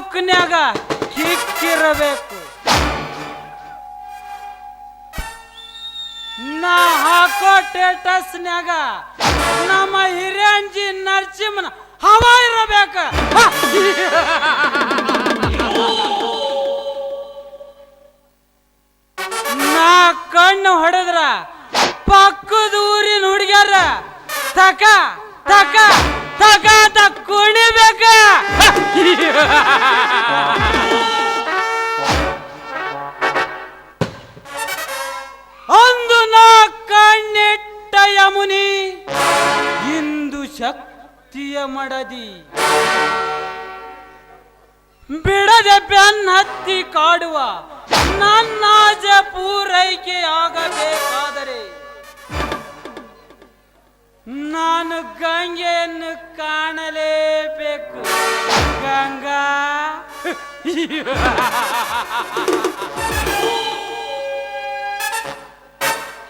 ಲೋಕನ್ಯಾಗ ಕಿಕ್ಕಿರಬೇಕು. ನಾ ಹಾಕೋ ಸ್ಟೇಟಸ್ನ್ಯಾಗ ನಮ್ಮ ಹಿರೇಂಜಿ ನರಸಿಂಹನ ಹವಾ ಇರಬೇಕ. ನಾ ಕಣ್ಣು ಹೊಡೆದ್ರ ಪಕ್ಕದ ಊರಿನ ಹುಡುಗ್ಯಾರ ತಕ ತಕ ತಕ ಅಂತ ಕುಣಿಬೇಕ. ಅಂದು ನಾ ಕಣ್ಣಿಟ್ಟ ಯಮುನಿ ಇಂದು ಶಕ್ತಿಯ ಮಡದಿ, ಬಿಡದೆ ಬೆನ್ನತ್ತಿ ಕಾಡುವ ನನ್ನಾಜ ಪೂರೈಕೆ ಆಗಬೇಕಾದರೆ ನಾನು ಗಂಗೆಯನ್ನು ಕಾಣಲೇಬೇಕು. ಗಂಗಾ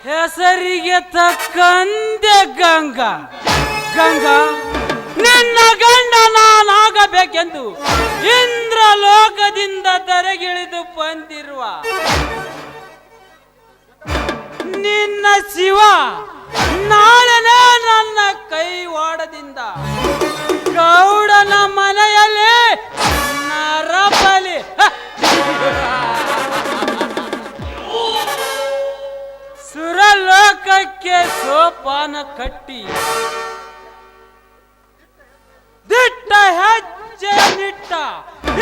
ಹೆಸರಿಗೆ ತಕ್ಕಂತೆ ಗಂಗಾ. ಗಂಗಾ ನಿನ್ನ ಗಂಡ ನಾನಾಗಬೇಕೆಂದು ಇಂದ್ರ ಲೋಕದಿಂದ ಧರೆಗಿಳಿದು ಬಂದಿರುವ ನಿನ್ನ ಶಿವ ನಾಳೆನೇ ನನ್ನ ಕೈವಾಡದಿಂದ ಗೌಡನ ಮನೆಯಲ್ಲಿ ನರಬಲಿ ಸುರಲೋಕಕ್ಕೆ ಸೋಪಾನ ಕಟ್ಟಿ ದಿಟ್ಟ ಹೆಜ್ಜೆ ನಿಟ್ಟ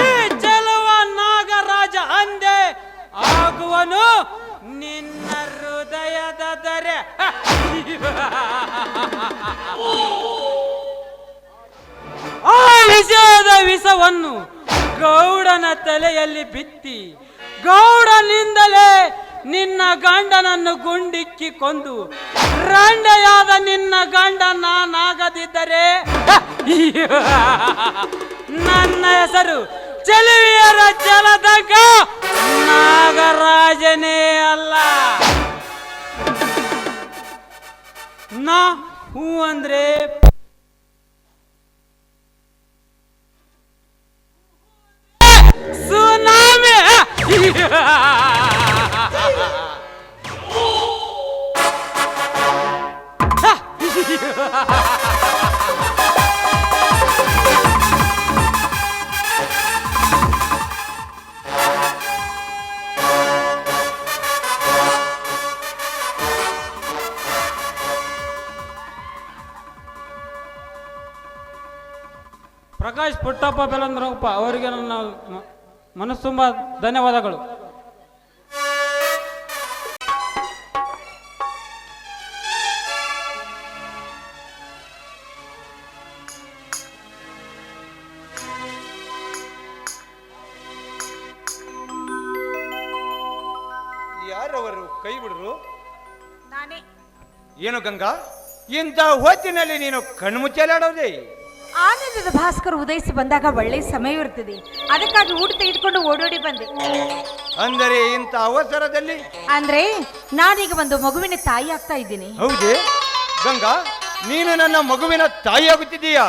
ಈ ಚೆಲುವ ನಾಗರಾಜ ಅಂದೆ ಆಗುವನು ನಿನ್ನ ಹೃದಯದ ದರೆ. ಆ ವಿಷಯದ ವಿಷವನ್ನು ಗೌಡನ ತಲೆಯಲ್ಲಿ ಬಿತ್ತಿ ಗೌಡನಿಂದಲೇ ನಿನ್ನ ಗಂಡನನ್ನು ಗುಂಡಿಕ್ಕಿ ಕೊಂದು ರಂಡೆಯಾದ ನಿನ್ನ ಗಂಡ ನಾನಾಗದಿದ್ದರೆ ನನ್ನ ಹೆಸರು ಚೆಲುವಿಯರ ಜಲದಗ ನಾಗರಾಜನೇ ಅಲ್ಲ. ನಾ ಹೂ ಅಂದ್ರೆ ಸುನಾಮಿ. ಪ್ರಕಾಶ್ ಪುಟ್ಟಪ್ಪ ಬೆಲಂದ್ರಪ್ಪ ಅವರಿಗೆ ನನ್ನ ಮನಸ್ಸು ತುಂಬ ಧನ್ಯವಾದಗಳು. ಯಾರವರು? ಕೈ ಬಿಡ್ರು. ನಾನೇ. ಏನು ಗಂಗಾ, ಇಂಥ ಹೊತ್ತಿನಲ್ಲಿ ನೀನು ಕಣ್ಮುಚ್ಚಲಾಡೋದೇ? ಆನಂದದ ಭಾಸ್ಕರ್ ಉದಯಿಸಿ ಬಂದಾಗ ಒಳ್ಳೆ ಸಮಯ ಇರ್ತದೆ, ಅದಕ್ಕಾಗಿ ಊಟ ತೆಗೆದುಕೊಂಡು ಓಡೋಡಿ ಬಂದೆ. ಅಂದರೆ ಇಂಥ ಅವಸರದಲ್ಲಿ? ಅಂದ್ರೆ ನಾನೀಗ ಒಂದು ಮಗುವಿನ ತಾಯಿ ಆಗ್ತಾ ಇದ್ದೀನಿ. ಹೌದೇ ಗಂಗಾ, ನೀನು ನನ್ನ ಮಗುವಿನ ತಾಯಿಯಾಗುತ್ತಿದ್ದೀಯಾ?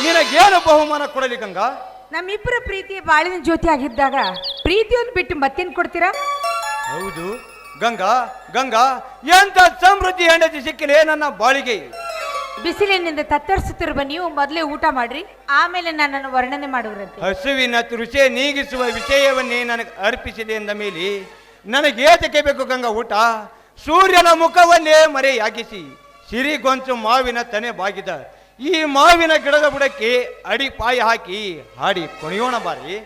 ನಿನಗೇನು ಬಹುಮಾನ ಕೊಡಲಿ ಗಂಗಾ? ನಮ್ಮಿಬ್ಬರ ಪ್ರೀತಿಯ ಬಾಳಿನ ಜ್ಯೋತಿ ಆಗಿದ್ದಾಗ ಪ್ರೀತಿಯನ್ನು ಬಿಟ್ಟು ಮತ್ತೇನು ಕೊಡ್ತೀರಾ? ಹೌದು ಗಂಗಾ, ಗಂಗಾ ಎಂತ ಸಮೃದ್ಧಿ ಹೆಂಡತಿ ಸಿಕ್ಕಿಲೆ ನನ್ನ ಬಾಳಿಗೆ. ಬಿಸಿಲಿನಿಂದ ತತ್ತರಿಸುತ್ತಿರುವ ನೀವು ಮೊದಲೇ ಊಟ ಮಾಡ್ರಿ, ಆಮೇಲೆ ನನ್ನನ್ನು ವರ್ಣನೆ ಮಾಡುವರಂತೆ. ಹಸುವಿನ ತೃಷೆ ನೀಗಿಸುವ ವಿಷಯವನ್ನೇ ನನಗೆ ಅರ್ಪಿಸಿದೆ ಎಂದ ಮೇಲೆ ನನಗೇತಕ್ಕೆ ಬೇಕು ಗಂಗಾ ಊಟ? ಸೂರ್ಯನ ಮುಖವನ್ನೇ ಮರೆಯಾಗಿಸಿ ಸಿರಿಗೊಂಚು ಮಾವಿನ ತನೆ ಬಾಗಿದ ಈ ಮಾವಿನ ಗಿಡದ ಬುಡಕ್ಕೆ ಅಡಿಪಾಯ ಹಾಕಿ ಹಾಡಿ ಕುಣಿಯೋಣ ಬಾರಿ.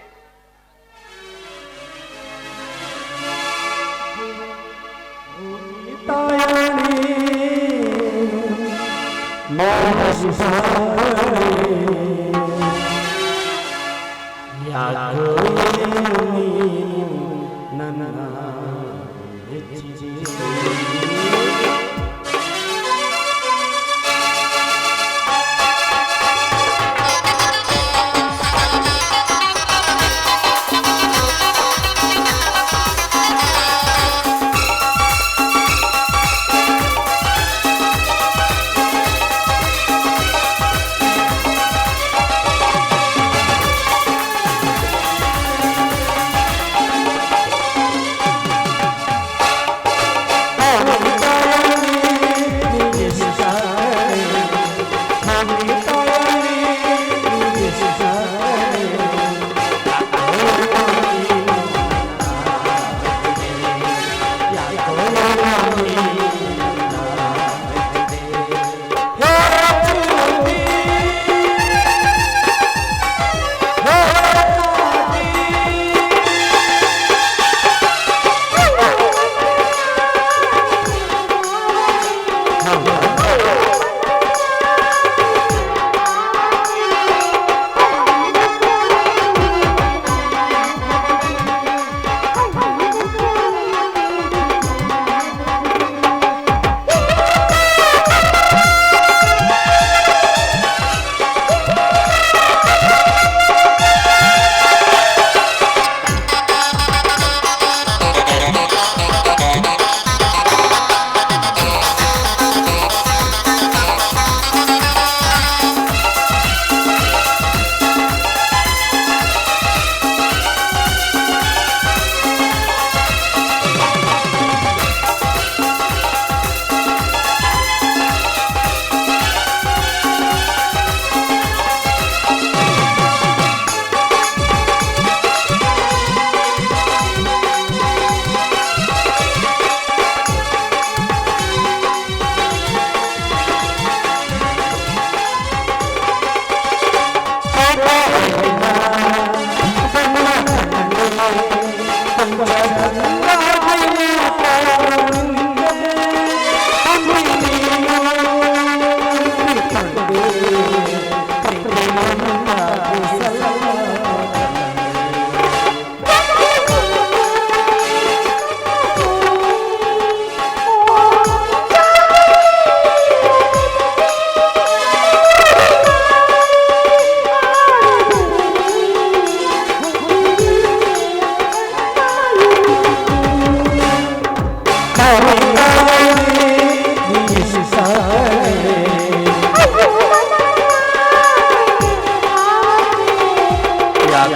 ಸಮಯ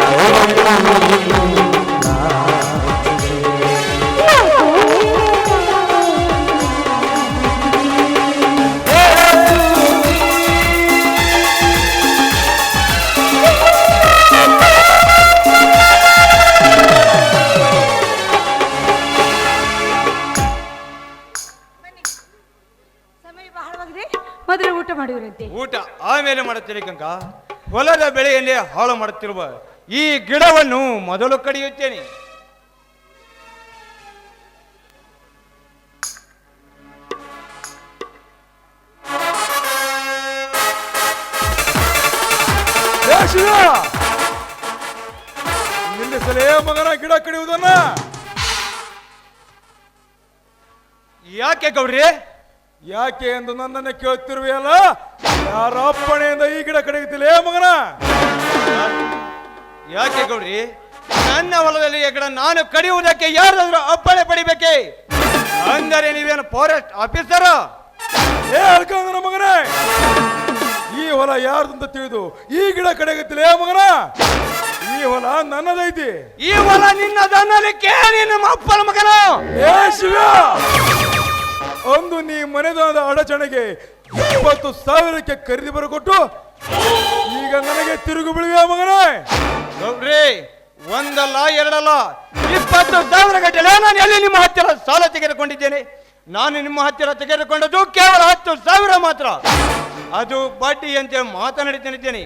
ಬಹಳವಾಗಿದೆ, ಮೊದಲು ಊಟ ಮಾಡುವಿರಂತೆ. ಊಟ ಆಮೇಲೆ ಮಾಡುತ್ತೇನೆ ಕಂಕ. ಹೊಲದ ಬೆಳೆಯನ್ನೇ ಹಾಳು ಮಾಡುತ್ತಿರುವ ಈ ಗಿಡವನ್ನು ಮೊದಲು ಕಡಿಯುತ್ತೇನೆ. ನಿಲ್ಲಿಸಲೇ ಮಗನ ಗಿಡ ಕಡಿಯುವುದನ್ನ. ಯಾಕೆ ಗೌಡ್ರಿ? ಯಾಕೆ ಎಂದು ನನ್ನನ್ನು ಕೇಳುತ್ತಿರುವೆಯಲ್ಲ? ಯಾರ ಅಪ್ಪಣೆಯಿಂದ ಈ ಗಿಡ ಕಡಿಯುತ್ತಿಲ್ಲೇ ಮಗನ? ಯಾಕೆ ಗೌಡ್ರಿ? ನನ್ನ ಹೊಲದಲ್ಲಿ ಗಿಡ ನಾನು ಕಡಿಯುವುದಕ್ಕೆ ಯಾರಾದ್ರೂ ಅಪ್ಪಣೆ ಪಡಿಬೇಕೆ? ಅಂದರೆ ನೀವೇನು ಫಾರೆಸ್ಟ್ ಆಫೀಸರ? ಏ ಅಲ್ಕಂಗನ ಮಗನೇ, ಈ ಹೊಲ ಯಾರ್ದಂತ ತಿಳಿದು ಈ ಗಿಡ ಕಡಿಯುತ್ತಿಲ್ಲೇ ಮಗನ? ಈ ಹೊಲ ನನ್ನದೈತಿ. ಈ ಹೊಲ ನಿನ್ನದನ್ನಲಿಕ್ಕೆ ನಿಮ್ಮ ಅಪ್ಪನ ಮಗನ. ಏ ಶಿವ, ಅಂದು ನೀ ಮನೆದಾದ ಅಡಚಣೆಗೆ 20,000ಕ್ಕೆ ಖರೀದಿ ಬರಕೊಟ್ಟು ಈಗ ನನಗೆ ತಿರುಗು ಬೀಳುವ ಮಗನೇ. ಗೌಡ್ರಿ, ಒಂದಲ್ಲ ಎರಡಲ್ಲ 20,000 ಗಟ್ಟಲೆ ನಾನು ಎಲ್ಲಿ ನಿಮ್ಮ ಹತ್ತಿರ ಸಾಲ ತೆಗೆದುಕೊಂಡಿದ್ದೇನೆ? ನಾನು ನಿಮ್ಮ ಹತ್ತಿರ ತೆಗೆದುಕೊಂಡದ್ದು ಕೇವಲ 10,000 ಮಾತ್ರ. ಅದು ಬಡ್ಡಿಯಂತೆ ಮಾತನಾಡುತ್ತಿದ್ದೇನೆ.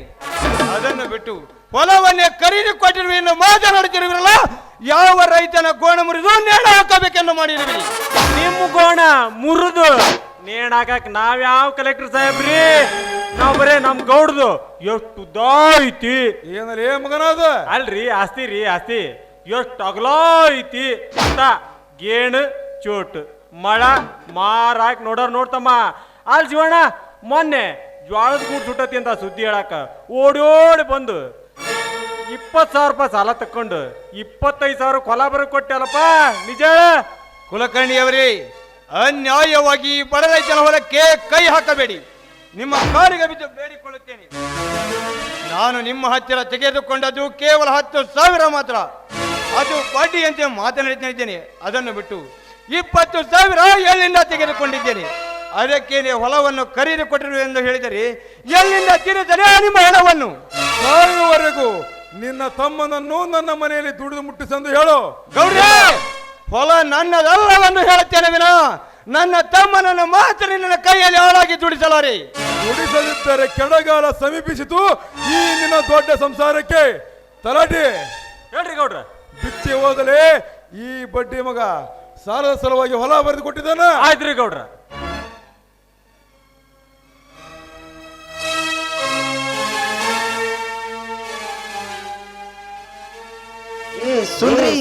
ಅದನ್ನು ಬಿಟ್ಟು ಹೊಲವನ್ನೇ ಖರೀದಿ ಕೊಟ್ಟಿರುವ ಎಂದು ಮಾತನಾಡುತ್ತಿರುವಿರಲ್ಲ, ಯಾವ ರೈತನ ಗೋಣ ಮುರಿದು ನೇಣ ಹಾಕಬೇಕೆಂದು ಮಾಡಿರುವಿರಿ? ನಿಮ್ಮ ಗೋಣ ಮುರಿದು ನೇಣ ಹಾಕಕ್ ನಾವ್ಯಾವ ಕಲೆಕ್ಟರ್ ಸಾಹೇಬ್ರಿ? ನಾವ್ ಬರೇ ನಮ್ ಗೌಡ್ದು ಎಷ್ಟು ಉದ್ದ ಐತಿ. ಏನಲ್ಲೇ ಮಗನ ಅದ? ಅಲ್ರಿ, ಆಸ್ತಿ ರೀ ಆಸ್ತಿ. ಎಷ್ಟು ಅಗಲ ಐತಿ ಅಂತ ಗೇಣು ಚೋಟ್ ಮಳ ಮಾರಾಕ್ ನೋಡ್ತಮ್ಮ. ಅಲ್ಲಿ ಶಿವಣ್ಣ ಮೊನ್ನೆ ಜ್ವಾಳದ ಗೂಡ್ ಸುಟ್ಟತಿ ಅಂತ ಸುದ್ದಿ ಹೇಳಾಕ ಓಡಿ ಬಂದು 20,000 ರೂಪಾಯಿ ಸಾಲ ತಕ್ಕೊಂಡು 25,000 ಕೊಲ ಬರ ಕೊಟ್ಟೆಲ್ಲಪ್ಪ. ನಿಜ ಕುಲಕರ್ಣಿಯವರೇ, ಅನ್ಯಾಯವಾಗಿ ಈ ಬಡ ರೈತನ ಹೊಲಕ್ಕೆ ಕೈ ಹಾಕಬೇಡಿ. ನಿಮ್ಮ ಕಾಲಿಗೆ ಬಿದ್ದು ಬೇಡಿಕೊಳ್ಳುತ್ತೇನೆ. ನಾನು ನಿಮ್ಮ ಹತ್ತಿರ ತೆಗೆದುಕೊಂಡದ್ದು ಕೇವಲ 10,000 ಮಾತ್ರ. ಅದು ಬಡ್ಡಿಯಂತೆ ಮಾತನಾಡುತ್ತಿದ್ದೇನೆ. ಅದನ್ನು ಬಿಟ್ಟು 20,000 ಎಲ್ಲಿಂದ ತೆಗೆದುಕೊಂಡಿದ್ದೇನೆ? ಅದಕ್ಕೇನೆ ಹೊಲವನ್ನು ಖರೀದಿ ಕೊಟ್ಟಿರು ಎಂದು ಹೇಳಿದರೆ ಎಲ್ಲಿಂದ ತಿರುತ್ತದೆ ನಿಮ್ಮ ಹಣವನ್ನು? ಸಾಯುವವರೆಗೂ ನಿನ್ನ ತಮ್ಮನನ್ನು ನನ್ನ ಮನೆಯಲ್ಲಿ ದುಡಿದು ಮುಟ್ಟಿಸೆಂದು ಹೇಳು. ಗೌಡ್ರೆ, ಹೊಲ ನನ್ನದಲ್ಲವೆಂದು ಹೇಳುತ್ತೇನೆ ವಿನ ನನ್ನ ತಮ್ಮನನ್ನು ಮಾತ್ರ ನಿನ್ನ ಕೈಯಲ್ಲಿ ಹಾಳಾಗಿ ದುಡಿಸಲಾರೆ. ದುಡಿಸದಿದ್ದರೆ ಕೆಳಗಾಲ ಸಮೀಪಿಸಿತು ಈ ನಿನ್ನ ದೊಡ್ಡ ಸಂಸಾರಕ್ಕೆ. ತಲಾಟಿ ಹೇಳ್ರಿ ಗೌಡ್ರ. ಬಿಚ್ಚಿ ಹೋದಲೇ ಈ ಬಡ್ಡಿ ಮಗ ಸಾಲದ ಸಲುವಾಗಿ ಹೊಲ ಬರೆದು ಕೊಟ್ಟಿದ್ದಾನ. ಆಯ್ತ್ರಿ ಗೌಡ್ರ. ಸುಂದ್ರಿ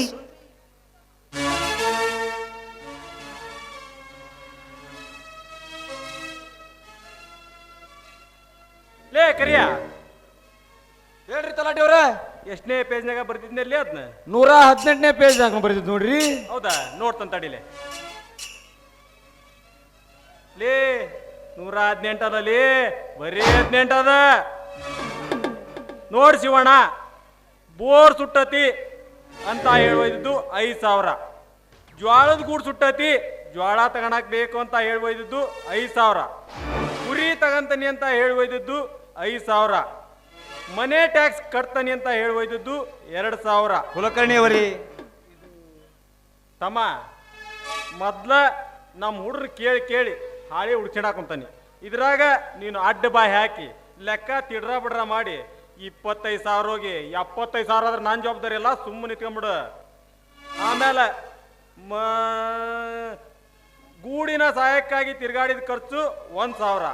ಲೇ ಕರಿಯ, ಹೇಳ್ರಿ ತಲಾಟಿ ಅವ್ರ. ಎಷ್ಟನೇ ಪೇಜ್ನಾಗ ಬರ್ತಿದ್ನಲ್ಲಿ ಅದನ್ನ? 118ನೇ ಪೇಜ್ ಬರ್ತಿದ್ ನೋಡ್ರಿ. ಹೌದಾ? ನೋಡ್ತಾನ ತಡಿಲೆ. ಲೇ 118 ಅದ ಲೇ, ಬರೀ 18 ಅದ ನೋಡ್ ಶಿವಣ್ಣ. ಬೋರ್ ಸುಟ್ಟತಿ ಅಂತ ಹೇಳ್ಬೈದಿದ್ದು 5,000. ಜ್ವಾಳದ ಗೂಡು ಸುಟ್ಟತಿ, ಜ್ವಾಳ ತಗೊಳಕ್ ಬೇಕು ಅಂತ ಹೇಳ್ಬೈದಿದ್ದು 5,000. ಕುರಿ ತಗಂತನಿ ಅಂತ ಹೇಳ್ಬೈದಿದ್ದು 5,000. ಮನೆ ಟ್ಯಾಕ್ಸ್ ಕಟ್ತಾನಿ ಅಂತ ಹೇಳ್ಬೈದಿದ್ದು 2,000. ಕುಲಕರ್ಣಿಯವರೇ, ತಮ್ಮ ಮೊದ್ಲ ನಮ್ಮ ಹುಡ್ರು ಕೇಳಿ ಹಾಳಿ ಹುಡ್ಕಿಡಾಕೊಂತಾನೆ. ಇದ್ರಾಗ ನೀನು ಅಡ್ಡ ಬಾಯಿ ಹಾಕಿ ಲೆಕ್ಕ ತಿಡ್ರ ಬಿಡ್ರ ಮಾಡಿ 25,000 ಹೋಗಿ 75,000 ಆದ್ರೆ ನಾನು ಜವಾಬ್ದಾರಿ ಎಲ್ಲ, ಸುಮ್ಮನೆ ನಿಂತ್ಕೊಂಡ್ಬಿಡು. ಆಮೇಲೆ ಗೂಡಿನ ಸಹಾಯಕ್ಕಾಗಿ ತಿರ್ಗಾಡಿದ ಖರ್ಚು 1,000.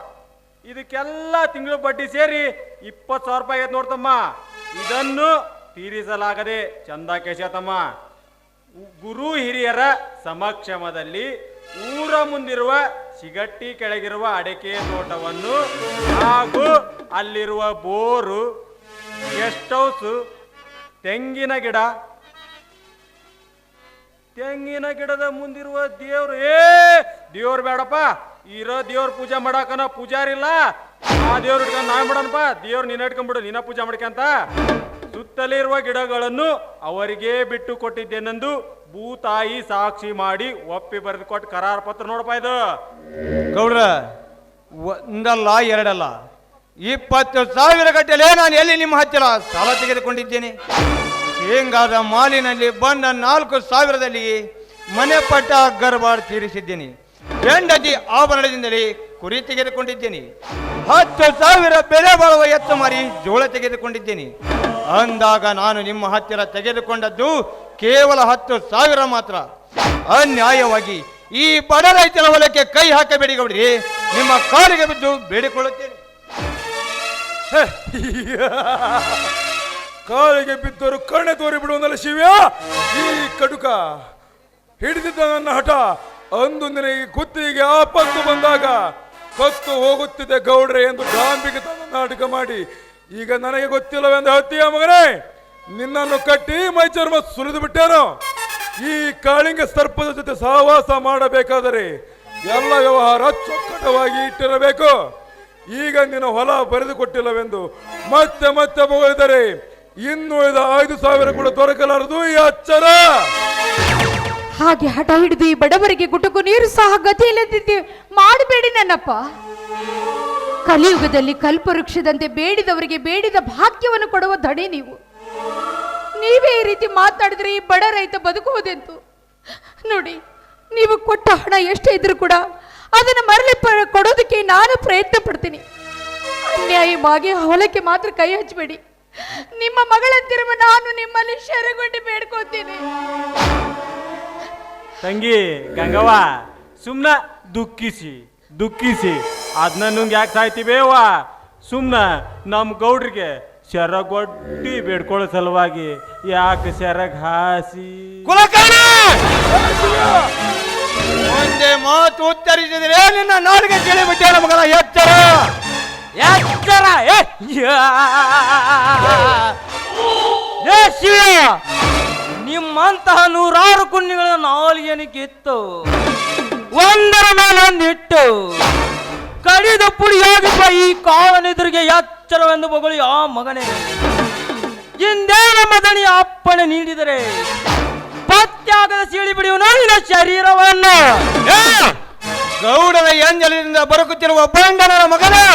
ಇದಕ್ಕೆಲ್ಲ ತಿಂಗಳು ಬಡ್ಡಿ ಸೇರಿ 20,000 ರೂಪಾಯಿ ಆಗೈತೆ ನೋಡ್ತಮ್ಮ. ಇದನ್ನು ತೀರಿಸಲಾಗದೆ ಚಂದ ಕೇಶತಮ್ಮ ಗುರು ಹಿರಿಯರ ಸಮಕ್ಷಮದಲ್ಲಿ ಊರ ಮುಂದಿರುವ ಸಿಗಟ್ಟಿ ಕೆಳಗಿರುವ ಅಡಿಕೆ ತೋಟವನ್ನು ಹಾಗೂ ಅಲ್ಲಿರುವ ಬೋರು, ಗೆಸ್ಟ್ ಹೌಸ್, ತೆಂಗಿನ ಗಿಡದ ಮುಂದಿರುವ ದೇವ್ರು, ದೇವ್ರು ಬೇಡಪ್ಪ, ಇರೋ ದೇವ್ರ ಪೂಜೆ ಮಾಡಾಕನ ಪೂಜಾರಿಲ್ಲ. ಆ ದೇವ್ರ ಇಟ್ಕೊಂಡು ನಾವ್ ಮಾಡಣಪ್ಪ. ದೇವ್ರು ನೀನ ಇಟ್ಕೊಂಡ್ಬಿಡು, ನೀನ ಪೂಜೆ ಮಾಡ್ಕಂತ ಸುತ್ತಲಿರುವ ಗಿಡಗಳನ್ನು ಅವರಿಗೆ ಬಿಟ್ಟು ಕೊಟ್ಟಿದ್ದೇನೆಂದು ಭೂತಾಯಿ ಸಾಕ್ಷಿ ಮಾಡಿ ಒಪ್ಪಿ ಬರೆದು ಕೊಟ್ಟು ಕರಾರ ಪತ್ರ ನೋಡಪ್ಪ ಇದು. ಗೌಡ್ರ, ಒಂದಲ್ಲ ಎರಡಲ್ಲ 20,000 ಗಟ್ಟಲೆ ನಾನು ಎಲ್ಲಿ ನಿಮ್ಮ ಹತ್ತಿರ ಸಾಲ ತೆಗೆದುಕೊಂಡಿದ್ದೇನೆ. ಶೇಂಗಾದ ಮಾಲಿನಲ್ಲಿ ಬಂದ 4,000ದಲ್ಲಿ ಮನೆ ಪಟ್ಟ ಗರ್ಭಾಡ್ ತೀರಿಸಿದ್ದೇನೆ. ಹೆಂಡತಿ ಆಭರಣದಿಂದಲೇ ಕುರಿ ತೆಗೆದುಕೊಂಡಿದ್ದೇನೆ. 10,000 ಬೆಲೆ ಬಾಳುವ ಎತ್ತು ಮಾರಿ ಜೋಳ ತೆಗೆದುಕೊಂಡಿದ್ದೇನೆ. ಅಂದಾಗ ನಾನು ನಿಮ್ಮ ಹತ್ತಿರ ತೆಗೆದುಕೊಂಡದ್ದು ಕೇವಲ 10,000 ಮಾತ್ರ. ಅನ್ಯಾಯವಾಗಿ ಈ ಬಡ ರೈತರ ಹೊಲಕ್ಕೆ ಕೈ ಹಾಕಬೇಡಿ ಗೌಡ್ರಿ, ನಿಮ್ಮ ಕಾಲಿಗೆ ಬಿದ್ದು ಬೇಡಿಕೊಳ್ಳುತ್ತೇನೆ. ಕಾಲಿಗೆ ಬಿದ್ದರು ಕಣ್ಣೆ ತೋರಿ ಬಿಡುವುದಲ್ಲ ಶಿವ್ಯ. ಈ ಕಡುಕ ಹಿಡಿದಿದ್ದ ನನ್ನ ಹಠ ಅಂದು ನಿನಗೆ ಕುತ್ತಿಗೆ ಆಪತ್ತು ಬಂದಾಗ ಕತ್ತು ಹೋಗುತ್ತಿದೆ ಗೌಡ್ರೆ ಎಂದು ಗಾಂಬಿಗೆ ತನ್ನ ನಾಟಕ ಮಾಡಿ ಈಗ ನನಗೆ ಗೊತ್ತಿಲ್ಲವೆಂದು ಹತ್ತಿಯ ಮಗನೇ ನಿನ್ನನ್ನು ಕಟ್ಟಿ ಮೈಚರ್ಮ ಸುಲಿದು ಬಿಟ್ಟೇನು. ಈ ಕಾಳಿಂಗ ಸರ್ಪದ ಜೊತೆ ಸಹವಾಸ ಮಾಡಬೇಕಾದರೆ ಎಲ್ಲ ವ್ಯವಹಾರ ಚೊಕ್ಕಟವಾಗಿ ಇಟ್ಟಿರಬೇಕು. ಈಗ ನಿನ್ನ ಹೊಲ ಬರೆದುಕೊಟ್ಟಿಲ್ಲವೆಂದು ಮತ್ತೆ ಮತ್ತೆ ಬಗಳಿದರೆ ಇನ್ನು 5,000 ಕೂಡ ದೊರಕಲಾರದು ಈ ಅಚ್ಚರ. ಹಾಗೆ ಹಠ ಹಿಡಿದು ಈ ಬಡವರಿಗೆ ಗುಟುಕು ನೀರು ಸಹ ಗತಿ ಇಲ್ಲದಿದ್ದೆ ಮಾಡಬೇಡಿ ನನ್ನಪ್ಪ. ಕಲಿಯುಗದಲ್ಲಿ ಕಲ್ಪವೃಕ್ಷದಂತೆ ಬೇಡಿದವರಿಗೆ ಬೇಡಿದ ಭಾಗ್ಯವನ್ನು ಕೊಡುವ ಧಣಿ ನೀವು. ನೀವೇ ಈ ರೀತಿ ಮಾತಾಡಿದ್ರೆ ಈ ಬಡ ರೈತ ಬದುಕುವುದೆಂತು? ನೋಡಿ, ನೀವು ಕೊಟ್ಟ ಹಣ ಎಷ್ಟೇ ಇದ್ರೂ ಕೂಡ ಅದನ್ನು ಮರಳಿ ಕೊಡೋದಕ್ಕೆ ನಾನು ಪ್ರಯತ್ನ ಪಡ್ತೀನಿ. ಅನ್ಯಾಯವಾಗಿ ಹೊಲಕ್ಕೆ ಮಾತ್ರ ಕೈ ಹಚ್ಚಬೇಡಿ. ನಿಮ್ಮ ಮಗಳಂತಿರುವ ನಾನು ನಿಮ್ಮಲ್ಲಿ ಶರಗೊಂಡು ಬೇಡ್ಕೋತೀನಿ. ತಂಗಿ ಗಂಗವ್ವ, ಸುಮ್ನ ದುಃಖಿಸಿ ಅದನ್ನ ನುಂಗ್ ಯಾಕೆ ಸಾಯ್ತಿವೇವ? ಸುಮ್ನ ನಮ್ಮ ಗೌಡ್ರಿಗೆ ಶರಗೊಡ್ಡಿ ಬೇಡ್ಕೊಳ್ಳೋ ಸಲುವಾಗಿ ಯಾಕೆ ಶರಗ್ ಹಾಸಿ ಒಂದೇ ಮಾತು ಉತ್ತರಿಸಿದ್ರೆ ನಿನ್ನ ನಾಲಿಗೆ ಕೇಳಿಬಿಟ್ಟೆ ಮಗನ. ಎಚ್ಚರ ಎಚ್ಚರ! ನಿಮ್ಮಂತಹ 100 ಕುಣ್ಣಿಗಳ ನಾಲಿಗೆಯನ್ನು ಕಿತ್ತು ಒಂದರ ಮೇಲೆ ಒಂದಿಟ್ಟು ಕಡಿದ ಪುಡಿಯಾಗಿರುವ ಈ ಕಾವನೆದುರಿಗೆ ಎಚ್ಚರವೆಂದು ಬೊಗಳಿ ಆ ಮಗನೇ, ಹಿಂದೆ ನಮ್ಮ ದಣಿಯ ಅಪ್ಪಣೆ ನೀಡಿದರೆ ಪತ್ಯಾಗದ ಸೀಳಿ ಬಿಡಿಯುವ ನಿನ್ನ ಶರೀರವನ್ನು. ಗೌಡನ ಎಂಜಲಿನಿಂದ ಬರುಕುತ್ತಿರುವ ಬಂಡನ ಮಗನೇ,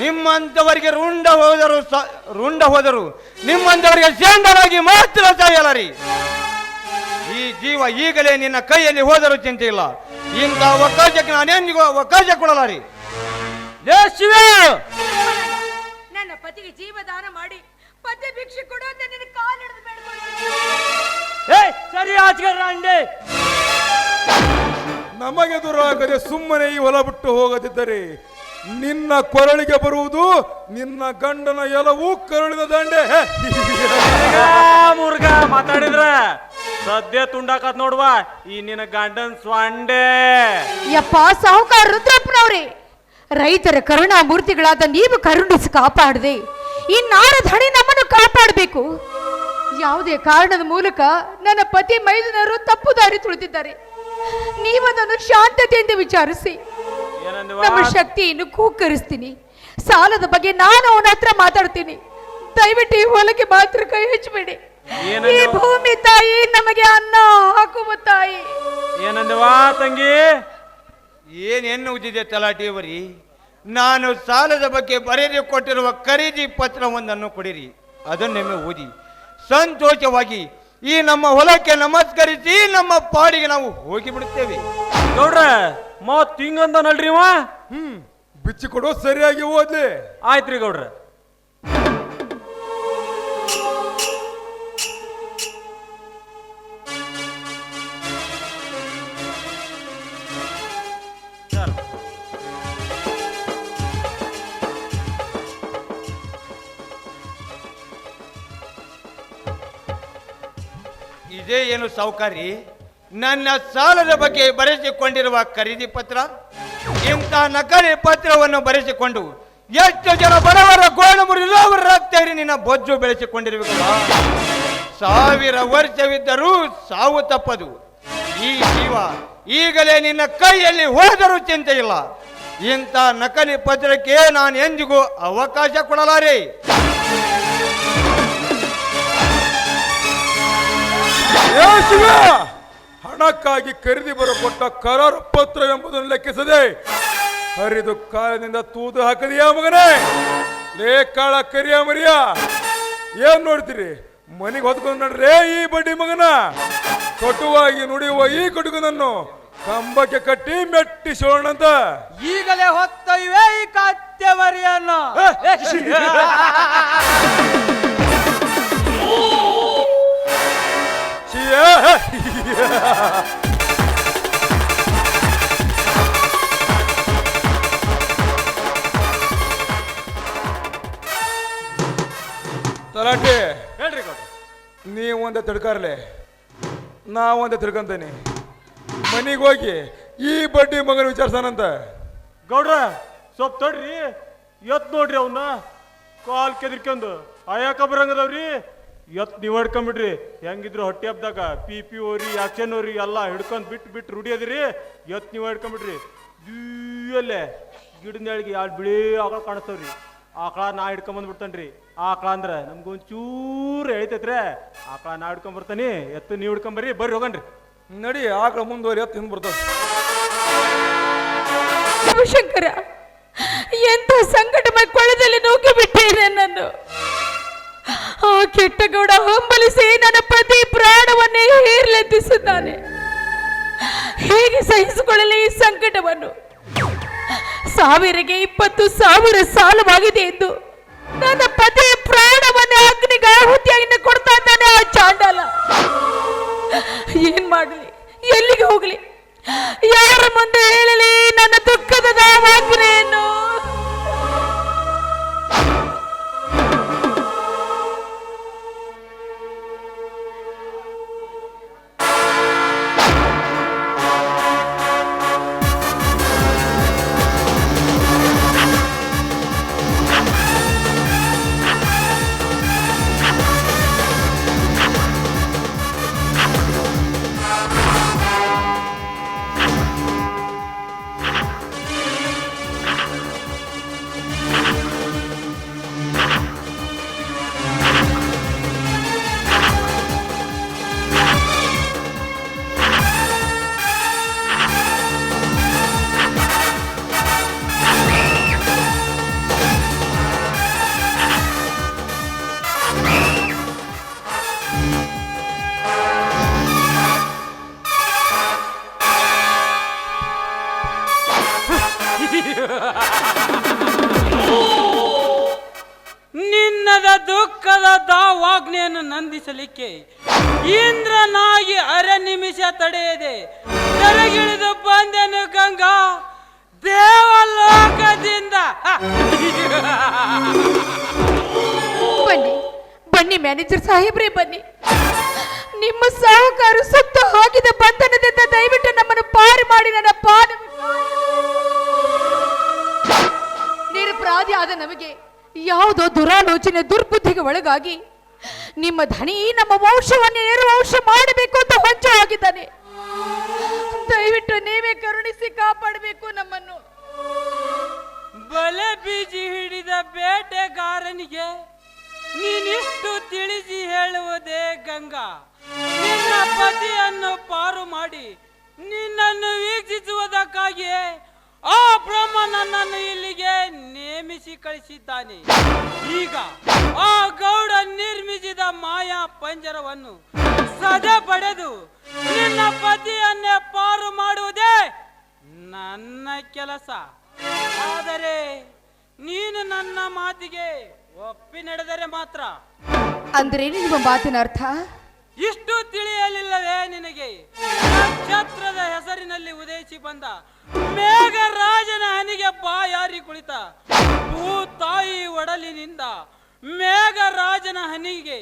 ನಿಮ್ಮಂತವರಿಗೆ ರುಂಡ ಹೋದರು ನಿಮ್ಮಂತವರಿಗೆ ಸೇಂಡರಾಗಿ ಮಾತ್ರ ಸಾಯಲಾರಿ. ಈ ಜೀವ ಈಗಲೇ ನಿನ್ನ ಕೈಯಲ್ಲಿ ಹೋದರೂ ಚಿಂತೆ ಇಲ್ಲ. ಇಂಥ ಅವಕಾಶಕ್ಕೆ ನಾನೆಂದಿಗೂ ಅವಕಾಶ ಕೊಡಲಾರಿ. ನನ್ನ ಪತಿಗೆ ಜೀವದಾನ ಮಾಡಿ ಪತಿ ಭಿಕ್ಷೆ ಕೊಡು ಅಂತ ನಿನ್ನ ಕಾಲು ಹಿಡಿದು ಬೇಡ್ಕೊಳ್ತೀನಿ. ಸರಿ ಆಚರಣೆ. ನಮಗೆ ದುರಾಗದೆ ಸುಮ್ಮನೆ ಈ ಹೊಲ ಬಿಟ್ಟು ಹೋಗದಿದ್ದರೆ ನಿನ್ನ ಕೊರಳಿಗೆ ಬರುವುದು ನಿನ್ನ ಗಂಡನ ಎಲವು ಕರುಳಿನ ದಂಡೆ. ಮುರುಗ ಮಾತಾಡಿದ್ರ ಸದ್ಯ ತುಂಡಾಕತ್ ನೋಡುವ ಈ ನಿನ್ನ ಗಂಡನ್ ಸ್ವಂಡೆ. ಯಪ್ಪ ಸಾಹುಕಾರ ರುದ್ರಪ್ಪನವ್ರೆ, ರೈತರ ಕರುಣಾ ಮೂರ್ತಿಗಳಾದ ನೀವು ಕರುಣಿಸಿ ಕಾಪಾಡದೆ ಈ ನಾರದ ಹಣಿ ನಮ್ಮನ್ನು ಕಾಪಾಡಬೇಕು. ಯಾವುದೇ ಕಾರಣದ ಮೂಲಕ ನನ್ನ ಪತಿ ಮೈದುನರು ತಪ್ಪು ದಾರಿ ತುಳಿದಿದ್ದಾರೆ. ನೀವದನ್ನು ಶಾಂತತೆಯಿಂದ ವಿಚಾರಿಸಿ ನಮ್ಮ ಶಕ್ತಿಯನ್ನು ಕೂಕರಿಸ್ತೀನಿ. ಸಾಲದ ಬಗ್ಗೆ ನಾನು ಅವನ ಹತ್ರ ಮಾತಾಡ್ತೀನಿ. ದಯವಿಟ್ಟು ಈ ಹೊಲಕ್ಕೆ ಮಾತ್ರ ಕೈ ಹಚ್ಚಬೇಡಿ. ಈ ಭೂಮಿ ತಾಯಿ ನಮಗೆ ಅನ್ನ ಹಾಕುವ ತಾಯಿ. ಏನಂದವಾ ತಂಗಿ? ಏನೆನ್ನುವುದಿದೆ ತಲಾಟಿಯವರಿ? ನಾನು ಸಾಲದ ಬಗ್ಗೆ ಬರೆದು ಕೊಟ್ಟಿರುವ ಖರೀದಿ ಪತ್ರವೊಂದನ್ನು ಕೊಡಿರಿ. ಅದನ್ನೆಮ್ಮೆ ಓದಿ ಸಂತೋಷವಾಗಿ ಈ ನಮ್ಮ ಹೊಲಕ್ಕೆ ನಮಸ್ಕರಿಸಿ ನಮ್ಮ ಪಾಡಿಗೆ ನಾವು ಹೋಗಿ ಬಿಡುತ್ತೇವೆ. ಗೌಡ್ರ ಮತ್ ಹಿಂಗಂದನಲ್ರಿ ವಾ? ಬಿಚ್ಚಿ ಕೊಡೋ ಸರಿಯಾಗಿ ಓದ್ಲಿ. ಆಯ್ತ್ರಿ ಗೌಡ್ರ. ಇದೇ ಏನು ಸಾಹುಕಾರಿ, ನನ್ನ ಸಾಲದ ಬಗ್ಗೆ ಬರೆಸಿಕೊಂಡಿರುವ ಖರೀದಿ ಪತ್ರ? ಇಂಥ ನಕಲಿ ಪತ್ರವನ್ನು ಬರೆಸಿಕೊಂಡು ಎಷ್ಟು ಜನ ಬಡವರ ಗೋಳು ಮುರಿದು ಅವರ ರಕ್ತೇರಿ ನಿನ್ನ ಬೊಜ್ಜು ಬೆಳೆಸಿಕೊಂಡಿರಬೇಕಲ್ಲ. 1000 ವರ್ಷವಿದ್ದರೂ ಸಾವು ತಪ್ಪದು. ಈ ಜೀವ ಈಗಲೇ ನಿನ್ನ ಕೈಯಲ್ಲಿ ಹೋದರೂ ಚಿಂತೆ ಇಲ್ಲ. ಇಂಥ ನಕಲಿ ಪತ್ರಕ್ಕೆ ನಾನು ಎಂದಿಗೂ ಅವಕಾಶ ಕೊಡಲಾರೆ. ಶಿವ ಹಣಕ್ಕಾಗಿ ಖರೀದಿ ಬರಕೊಟ್ಟ ಕರಾರು ಪತ್ರ ಎಂಬುದನ್ನು ಲೆಕ್ಕಿಸದೆ ಹರಿದು ಕಾಲದಿಂದ ತೂದು ಹಾಕದೆಯಾ ಮಗನೇ? ಲೇ ಕಾಳ ಕರಿಯ ಮರಿಯ, ಏನ್ ನೋಡ್ತೀರಿ? ಮನೆಗೆ ಹೊತ್ಕೊಂಡು ನಡ್ರೇ ಈ ಬಡ್ಡಿ ಮಗನ. ಕಟುವಾಗಿ ನುಡಿಯುವ ಈ ಕಟುಕನನ್ನು ಕಂಬಕ್ಕೆ ಕಟ್ಟಿ ಮೆಟ್ಟಿಸೋಣಂತ. ಈಗಲೇ ಹೊತ್ತೊಯ್ವೆ ಈ ಕತ್ತೆ ಮರಿಯನ್ನು. ತಲಾಟೆ ಹೇಳ್ರಿ ಗೌಡ್ರ. ನೀವೊಂದೇ ತಿಳ್ಕಾರ್ಲೆ, ನಾವೊಂದೇ ತಿಳ್ಕೊಂತೇನೆ. ಮನೆಗೆ ಹೋಗಿ ಈ ಬಡ್ಡಿ ಮಗನ ವಿಚಾರಿಸೋಣಂತ. ಗೌಡ್ರ ಸ್ವಲ್ಪ ತೊಡ್ರಿ, ಎತ್ ನೋಡ್ರಿ ಅವನ್ನ ಕಾಲ್ ಕೆದರ್ಕೊಂಡು ಆಯಾಕ ಬರಂಗದವ್ರಿ. ಎತ್ ನೀವ್ ಹಿಡ್ಕೊಂಬಿಡ್ರಿ. ಹೆಂಗಿದ್ರು ಹೊಟ್ಟೆ ಹಬ್ದಾಗ ಪಿ ಓರಿ ಆಕ್ಷನ್ ಓರಿ ಎಲ್ಲ ಹಿಡ್ಕೊಂಡ್ ಬಿಟ್ಟು ರೂಢಿ ಅದಿರಿ. ಎತ್ ನೀವ್ ಹಿಡ್ಕೊಂಬಿಡ್ರಿ. ಅಲ್ಲೇ ಗಿಡದ ನೆಳಿಗೆ ಎರಡು ಬಿಳಿ ಆಕಳ ಕಾಣಿಸ್ತವ್ರಿ. ಆಕಳ ನಾ ಹಿಡ್ಕೊಂಬಂದ್ಬಿಡ್ತಾನ್ರಿ. ಆಕಳ ಅಂದ್ರ ನಮ್ಗೊಂಚೂರು ಎಳಿತೈತ್ರೆ. ಆಕಳ ನಾ ಹಿಡ್ಕೊಂಬರ್ತಾನಿ, ಎತ್ತು ನೀವ್ ಹಿಡ್ಕೊಂಬರ್ರಿ. ಬರ್ರಿ ಹೋಗನ್ರಿ. ನಡಿ ಆಕಳ ಮುಂದುವರಿ ಎತ್ತು ಹಿಂದ್ ಬರ್ತಾವ. ಶಿವಶಂಕರ, ಎಂತ ಸಂಕಟಮಯ ಕೊಳದಲ್ಲಿ ನೂಕಿ ಬಿಟ್ಟೇನೆ ನನ್ನನ್ನು. ಆ ಕೆಟ್ಟ ಗೌಡ ಹಂಬಲಿಸಿ ನನ್ನ ಪತಿ ಪ್ರಾಣವನ್ನೇ ಹೇರ್ಲೆತ್ತಿಸುತ್ತಾನೆ. ಹೇಗೆ ಸಹಿಸಿಕೊಳ್ಳಲಿ ಈ ಸಂಕಟವನ್ನು? 20,000 ಸಾಲವಾಗಿದೆ ಎಂದು ನನ್ನ ಪತಿ ಪ್ರಾಣವನ್ನೇ ಅಗ್ನಿಗೆ ಆಹುತಿಯಾಗಿ ಕೊಡ್ತಾ ಇದ್ದಾನೆ ಆ ಚಾಂಡಾಲ. ಏನ್ ಮಾಡಲಿ, ಎಲ್ಲಿಗೆ ಹೋಗ್ಲಿ, ಯಾರ ಮುಂದೆ ಹೇಳಲಿ ನನ್ನ ದುಃಖದ ದಾವಾಗ್ನೆಯನ್ನು? ನಿನ್ನದ ದುಃಖದ ದಾವಾಗ್ನೆಯನ್ನು ನಂದಿಸಲಿಕ್ಕೆ ಇಂದ್ರನಾಗಿ ಅರೆ ನಿಮಿಷ ತಡೆಯದೆ ತೆರೆಗಿಳಿದು ಬಂದೆನು ಗಂಗಾ ದೇವಲೋಕದಿಂದ. ಬನ್ನಿ ಬನ್ನಿ ಮ್ಯಾನೇಜರ್ ಸಾಹೇಬ್ರೇ, ಬನ್ನಿ. ನಿಮ್ಮ ಸಹಕಾರ ಸುತ್ತ ಹಾಕಿದ ಬಂಧನದಿಂದ ದಯವಿಟ್ಟು ನಮ್ಮನ್ನು ಪಾರು ಮಾಡಿ ನನ್ನ ಪಾದ ನಿರಪರಾಧಿ ಆದ ನಮಗೆ ಯಾವುದೋ ದುರಾಲೋಚನೆ ದುರ್ಬುದ್ಧಿಗೆ ಒಳಗಾಗಿ ನಿಮ್ಮ ಧಣಿ ನಮ್ಮ ವಂಶವನ್ನೇ ನಿರ್ವಂಶ ಮಾಡಬೇಕು ಅಂತ ಹೊಂಚು ಆಗಿದ್ದಾನೆ. ದಯವಿಟ್ಟು ನೀವೇ ಕರುಣಿಸಿ ಕಾಪಾಡಬೇಕು ನಮ್ಮನ್ನು. ಬಲೆ ಬೀಜಿ ಹಿಡಿದ ಬೇಟೆಗಾರನಿಗೆ ನೀನಿಷ್ಟು ತಿಳಿಸಿ ಹೇಳುವುದೇ ಗಂಗಾ? ನಿನ್ನ ಪತಿಯನ್ನು ಪಾರು ಮಾಡಿ ನಿನ್ನನ್ನು ವೀಕ್ಷಿಸುವುದಕ್ಕಾಗಿಯೇ ಆ ಬ್ರಹ್ಮ ನನ್ನನ್ನು ಇಲ್ಲಿಗೆ ನೇಮಿಸಿ ಕಳಿಸಿದ್ದಾನೆ. ಈಗ ಆ ಗೌಡ ನಿರ್ಮಿಸಿದ ಮಾಯಾ ಪಂಜರವನ್ನು ಸದೆ ಪಡೆದು ನಿನ್ನ ಪತಿಯನ್ನೇ ಪಾರು ಮಾಡುವುದೇ ನನ್ನ ಕೆಲಸ. ಆದರೆ ನೀನು ನನ್ನ ಮಾತಿಗೆ ಒಪ್ಪಿ ನಡೆದರೆ ಮಾತ್ರ. ಅಂದ್ರೆ ನಿಮ್ಮ ಮಾತಿನ ಅರ್ಥ? ಇಷ್ಟು ತಿಳಿಯಲಿಲ್ಲವೇ ನಿನಗೆ? ನಕ್ಷತ್ರದ ಹೆಸರಿನಲ್ಲಿ ಉದಯಿಸಿ ಬಂದ ಮೇಘರಾಜನ ಹನಿಗೆ ಬಾಯಾರಿ ಕುಳಿತ ಭೂತಾಯಿ ಒಡಲಿನಿಂದ ಮೇಘರಾಜನ ಹನಿಗೆ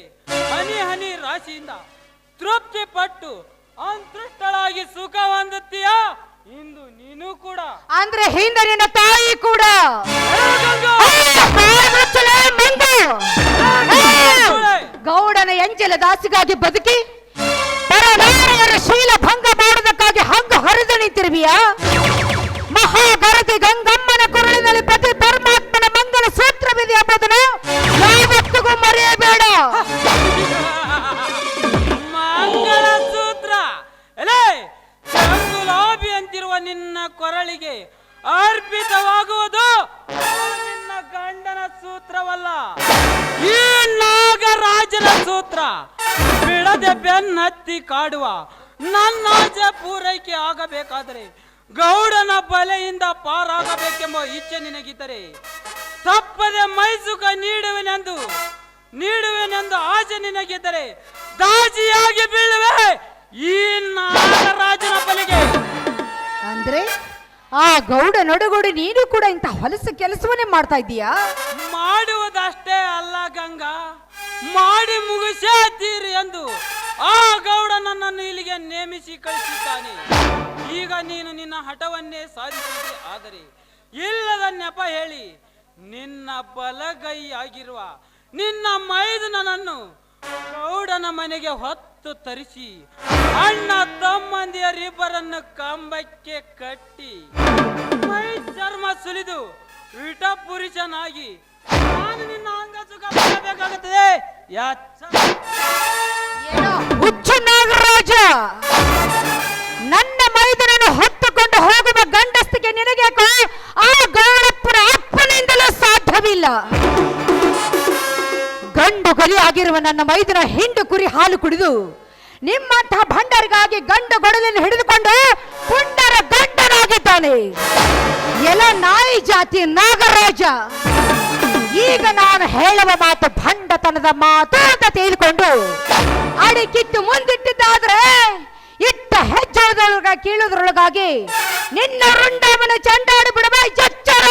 ಹನಿ ಹನಿ ರಾಶಿಯಿಂದ ತೃಪ್ತಿ ಪಟ್ಟು ಅಂತೃಷ್ಟಳಾಗಿ ಸುಖ ಹೊಂದುತ್ತೀಯಾ? ಇಂದು ನೀನು ಕೂಡ. ಅಂದ್ರೆ ಹಿಂದೆ ನಿನ್ನ ತಾಯಿ ಕೂಡ. ಗೌಡನ ಎಂಜಲ ದಾಸಿಗಾಗಿ ಬದುಕಿ ಪರನಾರಾಯಣ ಶೀಲ ಭಂಗ ಮಾಡುವುದಕ್ಕಾಗಿ ಹಂಗ ಹರಿದು ನಿಂತಿರುವಿಯಾ? ಮಹಾಗರತಿ ಗಂಗಮ್ಮನ ಕುರುಳಿನಲ್ಲಿ ಪ್ರತಿ ಪರಮಾತ್ಮನ ಮಂಗಲ ಸೂತ್ರವಿದೆ ಎಂಬುದನ್ನು ಯಾವತ್ತಿಗೂ ಮರೆಯಬೇಡ. ಮಂಗಳ ಸೂತ್ರ ಬಿಡದೆ ಬೆನ್ನತ್ತಿ ಕಾಡುವ ನನ್ನಾಸೆ ಪೂರೈಕೆ ಆಗಬೇಕಾದರೆ ಗೌಡನ ಬಲೆಯಿಂದ ಪಾರಾಗಬೇಕೆಂಬ ಇಚ್ಛೆ ನಿನಗಿದ್ದರೆ ತಪ್ಪದೆ ಮೈಸುಖ ನೀಡುವೆನೆಂದು ಆಸೆ ನಿನಗಿದ್ದರೆ ದಾಸಿಯಾಗಿ ಬೀಳುವೆ ಈ ನಾಗರಾಜನ ಬಲೆಗೆ. ಅಂದ್ರೆ ಆ ಗೌಡ ನಡುಗೋಡಿ ನೀನು ಕೂಡ ಇಂಥ ಹೊಲಸು ಕೆಲಸವನ್ನೇ ಮಾಡ್ತಾ ಇದ್ದೀಯಾ? ಮಾಡುವುದಷ್ಟೇ ಅಲ್ಲ ಗಂಗಾ, ಮಾಡಿ ಮುಗಿಸೇ ತೀರಿ ಎಂದು ಆ ಗೌಡ ನನ್ನನ್ನು ಇಲ್ಲಿಗೆ ನೇಮಿಸಿ ಕಳಿಸಿದ್ದಾನೆ. ಈಗ ನೀನು ನಿನ್ನ ಹಠವನ್ನೇ ಸಾಧಿಸಿದೆ. ಆದರೆ ಇಲ್ಲದ ನೆಪ ಹೇಳಿ ನಿನ್ನ ಬಲಗೈಯಾಗಿರುವ ನಿನ್ನ ಮೈದುನನನ್ನು ಗೌಡನ ಮನೆಗೆ ಹೊತ್ತು ತರಿಸಿ ಅಣ್ಣ ತಮ್ಮಂದಿಯರಿಬ್ಬರನ್ನು ಕಂಬಕ್ಕೆ ಕಟ್ಟಿ ಮೈ ಚರ್ಮ ಸುಲಿದು ವಿಟ ಪುರುಷನಾಗಿ ನಾನು ನಿನ್ನ ಅಂಗ ಸುಖ ಪಡಬೇಕಾಗುತ್ತದೆ. ಏನೋ ಹುಚ್ಚು ನಾಗರಾಜ, ನನ್ನ ಮೈದನನ್ನು ಹೊತ್ತುಕೊಂಡು ಹೋಗುವ ಗಂಡಸ್ತಿಗೆ ನಿನಗೆ ಆ ಗೌಡಪ್ಪನ ಅಪ್ಪನಿಂದಲೂ ಸಾಧ್ಯವಿಲ್ಲ. ಗಂಡು ಗಲಿ ಆಗಿರುವ ನನ್ನ ಮೈದನ ಹಿಂಡು ಕುರಿ ಹಾಲು ಕುಡಿದು ನಿಮ್ಮಂತಹ ಭಂಡರಿಗಾಗಿ ಗಂಡು ಗೊಡಲನ್ನು ಹಿಡಿದುಕೊಂಡು ಪುಂಡರ ಗಂಡನಾಗಿದ್ದಾನೆ. ಎಲ ನಾಯಿ ಜಾತಿ ನಾಗರಾಜ, ಈಗ ನಾನು ಹೇಳುವ ಮಾತು ಭಂಡತನದ ಮಾತು ಅಂತ ತಿಳಿದುಕೊಂಡು ಅಡಿಕಿತ್ತು ಮುಂದಿಟ್ಟಿದ್ದಾದ್ರೆ ಇಟ್ಟ ಹೆಜ್ಜೆಯೊಳಗ ಕೀಳುವುದರೊಳಗಾಗಿ ನಿನ್ನ ರುಂಡವನ ಚಂಡಾಡಿ ಬಿಡುವ ಎಚ್ಚರ.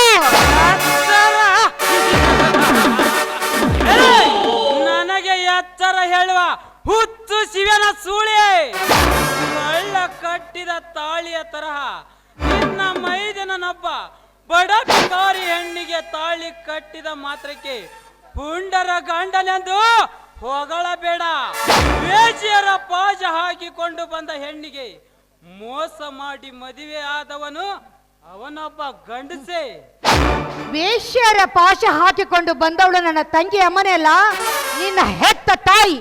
ನನಗೆ ಎಚ್ಚರ ಹೇಳುವ ಹುಚ್ಚು ಶಿವನ ಸೂಳೆ, ಕಳ್ಳ ಕಟ್ಟಿದ ತಾಳಿಯ ತರಹ ನಿನ್ನ ಮೈದನನೊಬ್ಬ ಬಡ ಭಿಕಾರಿ ಹೆಣ್ಣಿಗೆ ತಾಳಿ ಕಟ್ಟಿದ ಮಾತ್ರಕ್ಕೆ ಪುಂಡರ ಗಂಡನೆಂದು ಹೊಗಳಬೇಡ. ವೇಶ್ಯರ ಪಾಶ ಹಾಕಿಕೊಂಡು ಬಂದ ಹೆಣ್ಣಿಗೆ ಮೋಸ ಮಾಡಿ ಮದುವೆ ಆದವನು ಅವನೊಬ್ಬ ಗಂಡಸೆ. ವೇಶ್ಯರ ಪಾಶ ಹಾಕಿಕೊಂಡು ಬಂದವಳು ನನ್ನ ತಂಗಿ ಅಮ್ಮನೇ ಅಲ್ಲ, ನಿನ್ನ ಹೆತ್ತ ತಾಯಿ.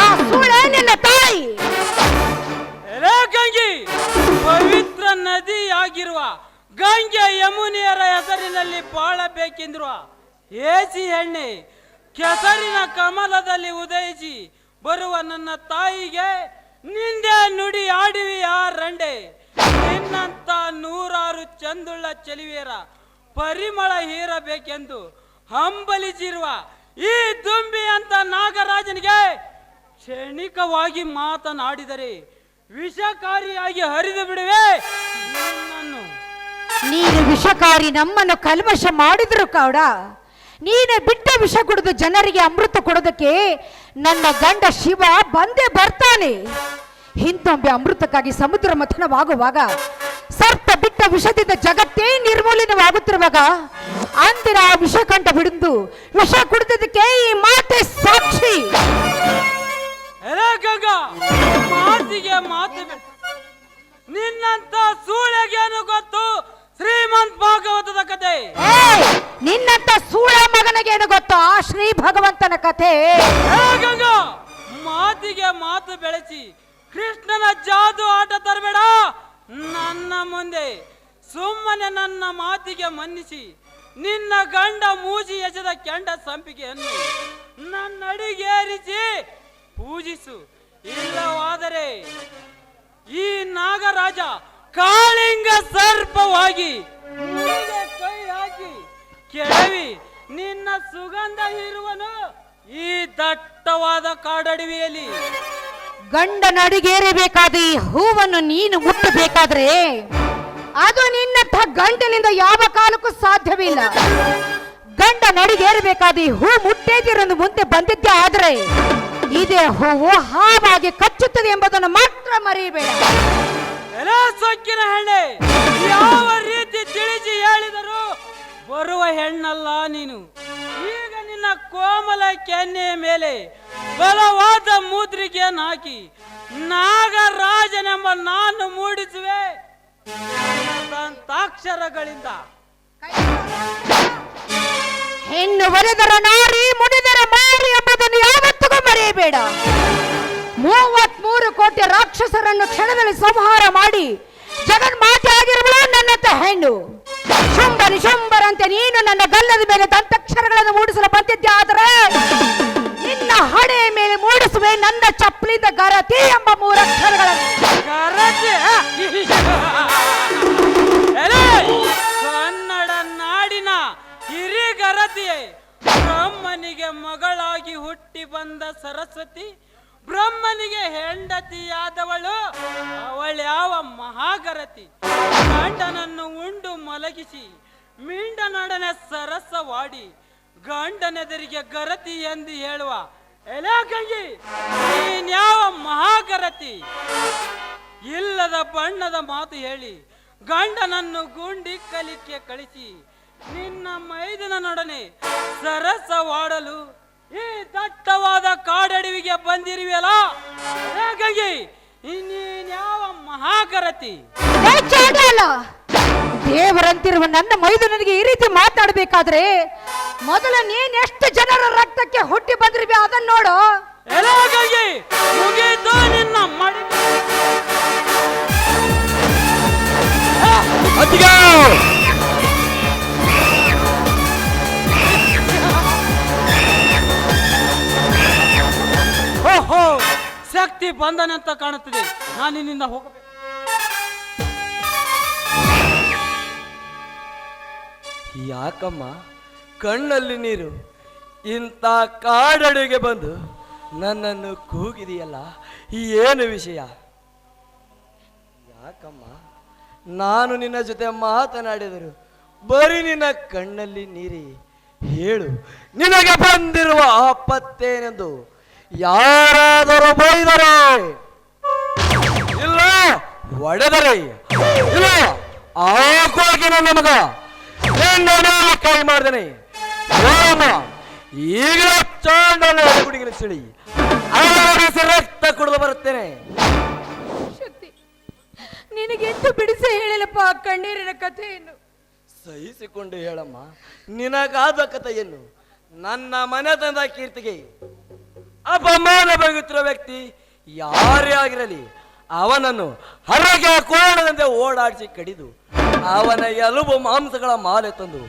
ಆ ಸೂಳೆ ನಿನ್ನ ತಾಯಿ. ಗಂಗಿ, ಪವಿತ್ರ ನದಿಯಾಗಿರುವ ಗಂಗೆ ಯಮುನಿಯರ ಹೆಸರಿನಲ್ಲಿ ಬಾಳಬೇಕೆಂದಿರುವ ಏಸಿ ಹೆಣ್ಣೆ ಕೆಸರಿನ ಕಮಲದಲ್ಲಿ ಉದಯಿಸಿ ಬರುವ ನನ್ನ ತಾಯಿಗೆ ನಿಂದೆ ನುಡಿ ಆಡುವಿಯ ರಂಡೆ. ನಿನ್ನಂತ ನೂರಾರು ಚಂದುಳ್ಳ ಚೆಲುವೆಯರ ಪರಿಮಳ ಹೀರಬೇಕೆಂದು ಹಂಬಲಿಸಿರುವ ಈ ದುಂಬಿ ಅಂತ ನಾಗರಾಜನಿಗೆ ಕ್ಷಣಿಕವಾಗಿ ಮಾತನಾಡಿದರೆ ವಿಷಕಾರಿಯಾಗಿ ಹರಿದು ಬಿಡುವೆ ನಿನ್ನನ್ನು. ನೀನು ವಿಷಕಾರಿ, ನಮ್ಮನ್ನು ಕಲ್ಮಶ ಮಾಡಿದ್ರು ಕೌಡ. ನೀನೆ ಬಿಟ್ಟ ವಿಷ ಕುಡಿದು ಜನರಿಗೆ ಅಮೃತ ಕೊಡೋದಕ್ಕೆ ನನ್ನ ಗಂಡ ಶಿವ ಬಂದೇ ಬರ್ತಾನೆ. ಹಿಂದೊಮ್ಮೆ ಅಮೃತಕ್ಕಾಗಿ ಸಮುದ್ರ ಮಥನವಾಗುವಾಗ ಸರ್ಪ ಬಿಟ್ಟ ವಿಷದಿಂದ ಜಗತ್ತೇ ನಿರ್ಮೂಲನವಾಗುತ್ತಿರುವಾಗ ಅಂದಿನ ಆ ವಿಷ ಕಂಠ ಬಿಡಿದು ವಿಷ ಕುಡಿದಕ್ಕೆ ಈ ಮಾತೆ ಸಾಕ್ಷಿ. ಮಾತಿಗೆ ಮಾತು, ನಿನ್ನಂತ ಸೂಳೆಗೇನು ಗೊತ್ತು ಶ್ರೀಮಂತ್ ಭಾಗವತದ ಕತೆ. ನಿನ್ನಂತ ಸೂಳ ಮಗನಿಗೇನು ಗೊತ್ತು ಆ ಶ್ರೀ ಭಗವಂತನ ಕಥೆ. ಮಾತಿಗೆ ಮಾತು ಬೆಳೆಸಿ ಕೃಷ್ಣನ ಜಾದು ಆಟ ತರಬೇಡ ನನ್ನ ಮುಂದೆ. ಸುಮ್ಮನೆ ನನ್ನ ಮಾತಿಗೆ ಮನ್ನಿಸಿ ನಿನ್ನ ಗಂಡ ಮೂಜಿ ಎಸೆದ ಕೆಂಡ ಸಂಪಿಗೆಯನ್ನು ನನ್ನಡಿಗೇರಿಸಿ ಪೂಜಿಸು. ಇಲ್ಲವಾದರೆ ಈ ನಾಗರಾಜ ಕಾಳಿಂಗ ಸರ್ಪವಾಗಿ ಕೈ ಹಾಕಿ ಕೆಳವಿ ನಿನ್ನ ಸುಗಂಧ ಇರುವನು ಈ ದಟ್ಟವಾದ ಕಾಡಡವಿಯಲ್ಲಿ. ಗಂಡ ನಡಿಗೇರಬೇಕಾದ ಈ ಹೂವನ್ನು ನೀನು ಮುಟ್ಟಬೇಕಾದ್ರೆ ಅದು ನಿನ್ನಂಥ ಗಂಡನಿಂದ ಯಾವ ಕಾಲಕ್ಕೂ ಸಾಧ್ಯವಿಲ್ಲ. ಗಂಡ ನಡಿಗೇರಬೇಕಾದ ಈ ಹೂ ಮುಟ್ಟೇದಿರೋದು ಮುಂದೆ ಬಂದಿದ್ದೆ ಆದ್ರೆ ಇದೇ ಹೂವು ಹಾವಾಗಿ ಕಚ್ಚುತ್ತದೆ ಎಂಬುದನ್ನು ಮಾತ್ರ ಮರೆಯಬೇಡ. ಸೊಕ್ಕಿನ ಹೆಣ್ಣೆ, ಯಾವ ರೀತಿ ತಿಳಿಸಿ ಹೇಳಿದರೂ ಬರುವ ಹೆಣ್ಣಲ್ಲ ನೀನು. ಈಗ ನಿನ್ನ ಕೋಮಲ ಕೆನ್ನೆಯ ಮೇಲೆ ಬಲವಾದ ಮುದ್ರಿಕೆಯನ್ನು ಹಾಕಿ ನಾಗರಾಜನೆಂಬ ನಾನು ಮೂಡಿಸುವೆ ದಂತಾಕ್ಷರಗಳಿಂದ. ಹೆಣ್ಣು ಒರೆದರ ನಾರಿ, ಮುಡಿದರ ಮಾರಿ ಎಂಬುದನ್ನು ಯಾವತ್ತಿಗೂ ಮರೆಯಬೇಡ. 33 ಕೋಟಿ ರಾಕ್ಷಸರನ್ನು ಕ್ಷಣದಲ್ಲಿ ಸಂಹಾರ ಮಾಡಿ ಜಗನ್ಮಾತೆ ಆಗಿರುವಳು ನನ್ನಂತ ಹೆಣ್ಣು. ಶುಂಭರಂತೆ ನೀನು ನನ್ನ ಗಲ್ಲದ ಮೇಲೆ ದಂತಾಕ್ಷರಗಳನ್ನು ಮೂಡಿಸಲು ಬಂದಿದ್ದೆ ಆದರೆ ನಿನ್ನ ಹಣೆಯ ಮೇಲೆ ಮೂಡಿಸುವೆ ನನ್ನ ಚಪ್ಪಲಿದ ಗರತಿ ಎಂಬ ಮೂರಕ್ಷರಗಳನ್ನು. ಗರತಿ? ಎಲೆ, ಕನ್ನಡ ನಾಡಿನ ಹಿರಿಗರತಿಯೇ, ಬ್ರಹ್ಮನಿಗೆ ಮಗಳಾಗಿ ಹುಟ್ಟಿ ಬಂದ ಸರಸ್ವತಿ, ಬ್ರಹ್ಮನಿಗೆ ಹೆಂಡತಿಯಾದವಳು ಅವಳ್ಯಾವ ಮಹಾಗರತಿ. ಗಂಡನನ್ನು ಉಂಡು ಮಲಗಿಸಿ ಮಿಂಡನೊಡನೆ ಸರಸವಾಡಿ ಗಂಡನೆದರಿಗೆ ಗರತಿ ಎಂದು ಹೇಳುವ ಎಲೆ ಗಂಗಿ, ನೀನ್ಯಾವ ಮಹಾಗರತಿ? ಇಲ್ಲದ ಬಣ್ಣದ ಮಾತು ಹೇಳಿ ಗಂಡನನ್ನು ಗುಂಡಿ ಕಲಿಕೆ ಕಳಿಸಿ ನಿನ್ನ ಮೈದನನೊಡನೆ ಸರಸವಾಡಲು ಈ ದಟ್ಟವಾದ ಕಾಡಡವಿಗೆ ಬಂದಿರುವೆಯಲ್ಲ ಎಲೆ ಗಂಗಿ, ನೀನ್ಯಾವ ಮಹಾಗರತಿ? ದೇವರಂತಿರುವ ನನ್ನ ಮೈದುನನಿಗೆ ಈ ರೀತಿ ಮಾತಾಡಬೇಕಾದ್ರೆ ಮೊದಲು ನೀನೆಷ್ಟು ಜನರ ರಕ್ತಕ್ಕೆ ಹುಟ್ಟಿ ಬಂದಿರ್ಬಿ ಅದನ್ನ ನೋಡು. ಎಲೆಗಾಗಿ ಮುಗೀತು ನಿನ್ನ ಮಡಿ. ಓಹೋ, ಶಕ್ತಿ ಬಂದನೆ ಅಂತ ಕಾಣುತ್ತದೆ. ನಾನು ನಿನ್ನಿಂದ ಹೋಗಬೇಕು. ಯಾಕಮ್ಮ ಕಣ್ಣಲ್ಲಿ ನೀರು? ಇಂಥ ಕಾಡಡಿಗೆ ಬಂದು ನನ್ನನ್ನು ಕೂಗಿದೆಯಲ್ಲ, ಏನು ವಿಷಯ? ಯಾಕಮ್ಮ ನಾನು ನಿನ್ನ ಜೊತೆ ಮಾತನಾಡಿದರು ಬರೀ ನಿನ್ನ ಕಣ್ಣಲ್ಲಿ ನೀರಿ. ಹೇಳು, ನಿನಗೆ ಬಂದಿರುವ ಆಪತ್ತೇನೆಂದು? ಯಾರಾದರೂ ಬೈದರೆ ಇಲ್ಲ, ಹೊಡೆದರೆ ಇಲ್ಲ, ಆಗೋಗಿ ನನ್ನ ಮಗ ಕೈ ಮಾಡ್ದೇನೆ. ಈಗ ಚಾಂಡನ ಹುಡುಗಿನ ಸಿಳಿ ರಕ್ತ ಕುಡಿದು ಬರುತ್ತೇನೆ. ಶಕ್ತಿ, ನಿನಗೆಂದು ಬಿಡಿಸಿ ಹೇಳಿಲ್ಲಪ್ಪ ಕಣ್ಣೀರಿನ ಕಥೆಯನ್ನು. ಸಹಿಸಿಕೊಂಡು ಹೇಳಮ್ಮ, ನಿನಗಾದ ಕಥೆಯನ್ನು. ನನ್ನ ಮನೆತನದ ಕೀರ್ತಿಗೆ ಅಪಮಾನ ಬಗೆಯುತ್ತಿರುವ ವ್ಯಕ್ತಿ ಯಾರೇ ಆಗಿರಲಿ ಅವನನ್ನು ಹರಗೆ ಕೋಣದಂತೆ ಓಡಾಡಿಸಿ ಕಡಿದು ಅವನ ಎಲುಬು ಮಾಂಸಗಳ ಮಾಲೆ ತಂದು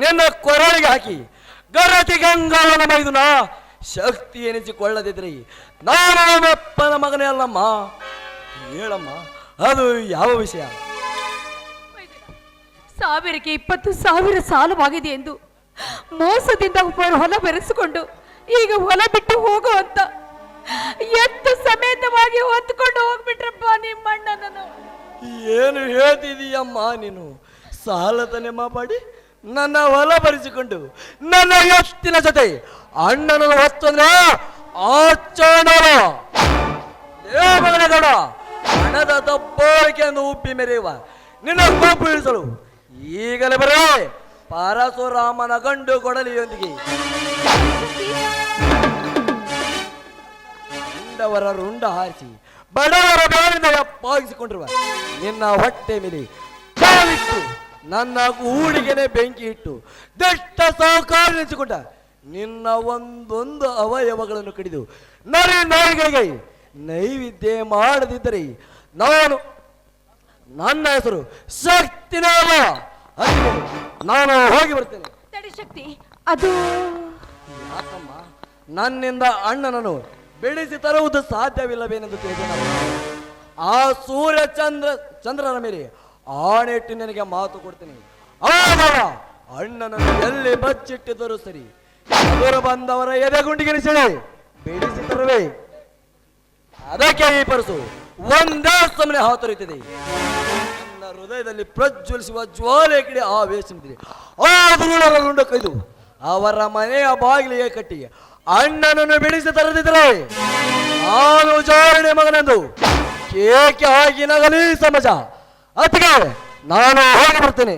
ನಿನ್ನ ಕೊರಳಿಗೆ ಹಾಕಿ ಗರತಿ ಗಂಗಾವನ ಮೈದುನ ಶಕ್ತಿ ಎನಿಸಿಕೊಳ್ಳದಿದ್ರಿ ನಾನು ನಮ್ಮಪ್ಪನ ಮಗನೇ ಅಲ್ಲಮ್ಮ. ಹೇಳಮ್ಮ, ಅದು ಯಾವ ವಿಷಯ? ಸಾವಿರಕ್ಕೆ 20,000 ಸಾಲವಾಗಿದೆ ಎಂದು ಮೋಸದಿಂದ ಹೊಲ ಬೆರೆಸಿಕೊಂಡು ಈಗ ಹೊಲ ಬಿಟ್ಟು ಹೋಗುವಂತ ಎತ್ತು ಸಮೇತವಾಗಿ ಹೊತ್ಕೊಂಡು ಹೋಗ್ಬಿಟ್ರಪ್ಪ ನಿಮ್ಮಣ್ಣನನ್ನು. ಏನು ಹೇಳ್ತಿದೀಯಮ್ಮ ನೀನು? ಸಾಲತನೆ ಮಾಡಿ ನನ್ನ ಹೊಲ ಬರೆಸಿಕೊಂಡು ನನ್ನ ಎತ್ತಿನ ಜೊತೆ ಅಣ್ಣನನ್ನು ಹೊತ್ತಂದ್ರೆ ಗೌಡ ಹಣದ ದಬ್ಬಾಳಿಕೆಯನ್ನು ಉಪ್ಪಿ ಮೆರೆಯುವ ನಿನ್ನ ಕೋಪು ಇಳಿಸಲು ಈಗಲೇ ಬರೇ ಪರಶುರಾಮನ ಗಂಡು ಕೊಡಲಿಯೊಂದಿಗೆ ರುಂಡವರ ರುಂಡ ಹಾರಿಸಿ ಬಡವರ ಬೇರಿಂದ ಪಾಗಿಸಿಕೊಂಡಿರುವ ನಿನ್ನ ಹೊಟ್ಟೆ ಮೇಲೆ ಕಾಲಿಟ್ಟು ನನ್ನ ಗೂಡಿಗೆನೆ ಬೆಂಕಿ ಇಟ್ಟು ದಷ್ಟ ಸಹಕಾರ ನೆನೆಸಿಕೊಂಡ ನಿನ್ನ ಒಂದೊಂದು ಅವಯವಗಳನ್ನು ಕಡಿದು ನರಿ ನಾಯಿಗಳಿಗೆ ನೈವೇದ್ಯ ಮಾಡದಿದ್ದರೆ ನನ್ನ ಹೆಸರು ಶಕ್ತಿನಾಮ. ನಾನು ಹೋಗಿ ಬರ್ತೇನೆ. ತಡಿ ಶಕ್ತಿ, ಅದು ಯಾಕಮ್ಮ ನನ್ನಿಂದ ಅಣ್ಣನನ್ನು ಬೆಳೆಸಿ ತರುವುದು ಸಾಧ್ಯವಿಲ್ಲವೇನೆಂದು ತಿಳಿದ ಆ ಸೂರ್ಯ ಚಂದ್ರನ ಮೇಲೆ ಆಣೆಟ್ಟು ನಿನಗೆ ಮಾತು ಕೊಡ್ತೇನೆ. ಅಣ್ಣನನ್ನು ಎಲ್ಲಿ ಬಚ್ಚಿಟ್ಟಿದ್ದರೂ ಸರಿ, ಎದುರು ಬಂದವರ ಎದೆಗುಂಡಿಗೆನಿಸಲಿ ಬೆಳೆಸಿ ತರುವೆ. ಅದಕ್ಕೆ ಈ ಪರಸು ಒಂದೇ ಸಮನೆ ಹಾತೊರೆಯುತ್ತದೆ. ನನ್ನ ಹೃದಯದಲ್ಲಿ ಪ್ರಜ್ವಲಿಸುವ ಜ್ವಾಲೆ ಕಡೆ ಆವೇಶಿಸಿದೆ. ಆ ದುರುಳರನ್ನು ಕೈದು ಅವರ ಮನೆಯ ಬಾಗಿಲಿಗೆ ಕಟ್ಟಿ ಅಣ್ಣನನ್ನು ಬೆಳೆಸಿ ತರದಿದ್ದರೆ ನಾನು ಜಾರಣೆ ಮಗನೆಂದು ಕೇಕೆ ಆಗಿ ನಗಲಿ ಸಮಾಜ. ಅದಕ್ಕೆ ನಾನು ಹೋಗಿ ಬರ್ತೇನೆ.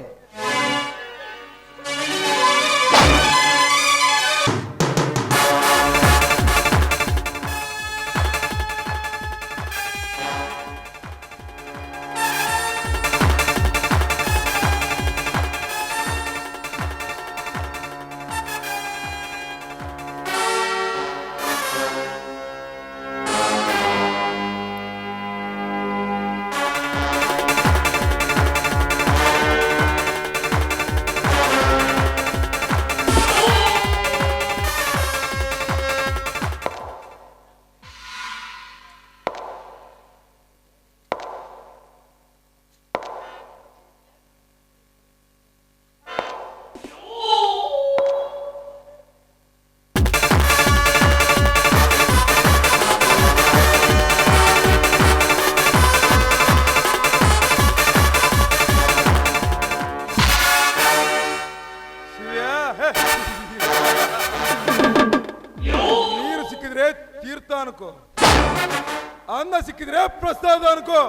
ಅನ್ನ ಸಿಕ್ಕಿದ್ರೆ ಪ್ರಸಾದ ಅನ್ಕೋ,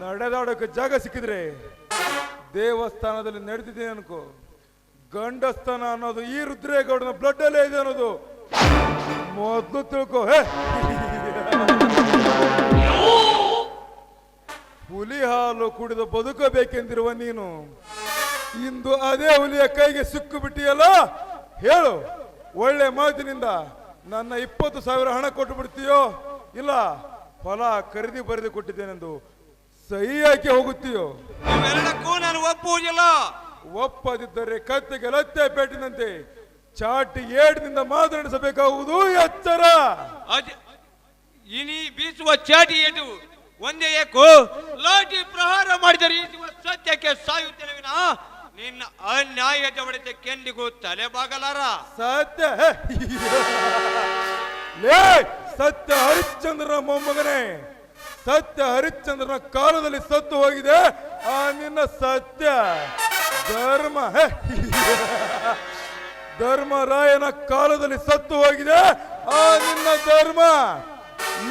ನಡೆದಾಡೋಕೆ ಜಾಗ ಸಿಕ್ಕಿದ್ರೆ ದೇವಸ್ಥಾನದಲ್ಲಿ ನಡೆದಿದೆ ಅನ್ಕೋ. ಗಂಡಸ್ಥಾನ ಅನ್ನೋದು ಈ ರುದ್ರೇಗೌಡನ ಬ್ಲಡ್ ಅಲ್ಲೇ ಇದೆ ಅನ್ನೋದು ಮೊದಲು ತಿಳ್ಕೋ. ಹುಲಿ ಹಾಲು ಕುಡಿದು ಬದುಕಬೇಕೆಂದಿರುವ ನೀನು ಇಂದು ಅದೇ ಹುಲಿಯ ಕೈಗೆ ಸಿಕ್ಕು ಬಿಟ್ಟಿಯಲ್ಲ. ಹೇಳು, ಒಳ್ಳೆ ಮಾತಿನಿಂದ ನನ್ನ 20,000 ಹಣ ಕೊಟ್ಟು ಬಿಡ್ತೀಯೋ, ಇಲ್ಲ ಹೊಲ ಖರೀದಿ ಬರೆದು ಕೊಟ್ಟಿದ್ದೇನೆಂದು ಸಹಿ ಹಾಕಿ ಹೋಗುತ್ತೀಯೋ? ಇವೆರಡಕ್ಕೂ ನಾನು ಒಪ್ಪುವುದಿಲ್ಲ. ಒಪ್ಪದಿದ್ದರೆ ಕತ್ತೆಗೆ ಲತ್ತೆ ಪೇಟಿನಂತೆ ಚಾಟಿ ಏಟಿನಿಂದ ಮಾತನಾಡಿಸಬೇಕಾಗುವುದು ಎಚ್ಚರ. ಇನಿ ಬೀಸುವ ಚಾಟಿ ಏಟು ಒಂದೇ ಏಕು ಲಾಠಿ ಪ್ರಹಾರ ಮಾಡಿದರೆ ಈಸುವ ಸತ್ಯಕ್ಕೆ ಸಾಯುತ್ತೇನೆ ವಿನ ನಿನ್ನ ಅನ್ಯಾಯದ ಹೊಡೆತಕ್ಕೆಂದಿಗೂ ತಲೆ ಬಾಗಲಾರ. ಸತ್ಯ ಲೇ ಸತ್ಯ ಹರಿಶ್ಚಂದ್ರನ ಮೊಮ್ಮಗನೇ, ಸತ್ಯ ಹರಿಶ್ಚಂದ್ರನ ಕಾಲದಲ್ಲಿ ಸತ್ತು ಹೋಗಿದೆ ಆ ನಿನ್ನ ಸತ್ಯ. ಧರ್ಮರಾಯನ ಕಾಲದಲ್ಲಿ ಸತ್ತು ಹೋಗಿದೆ ಆ ನಿನ್ನ ಧರ್ಮ.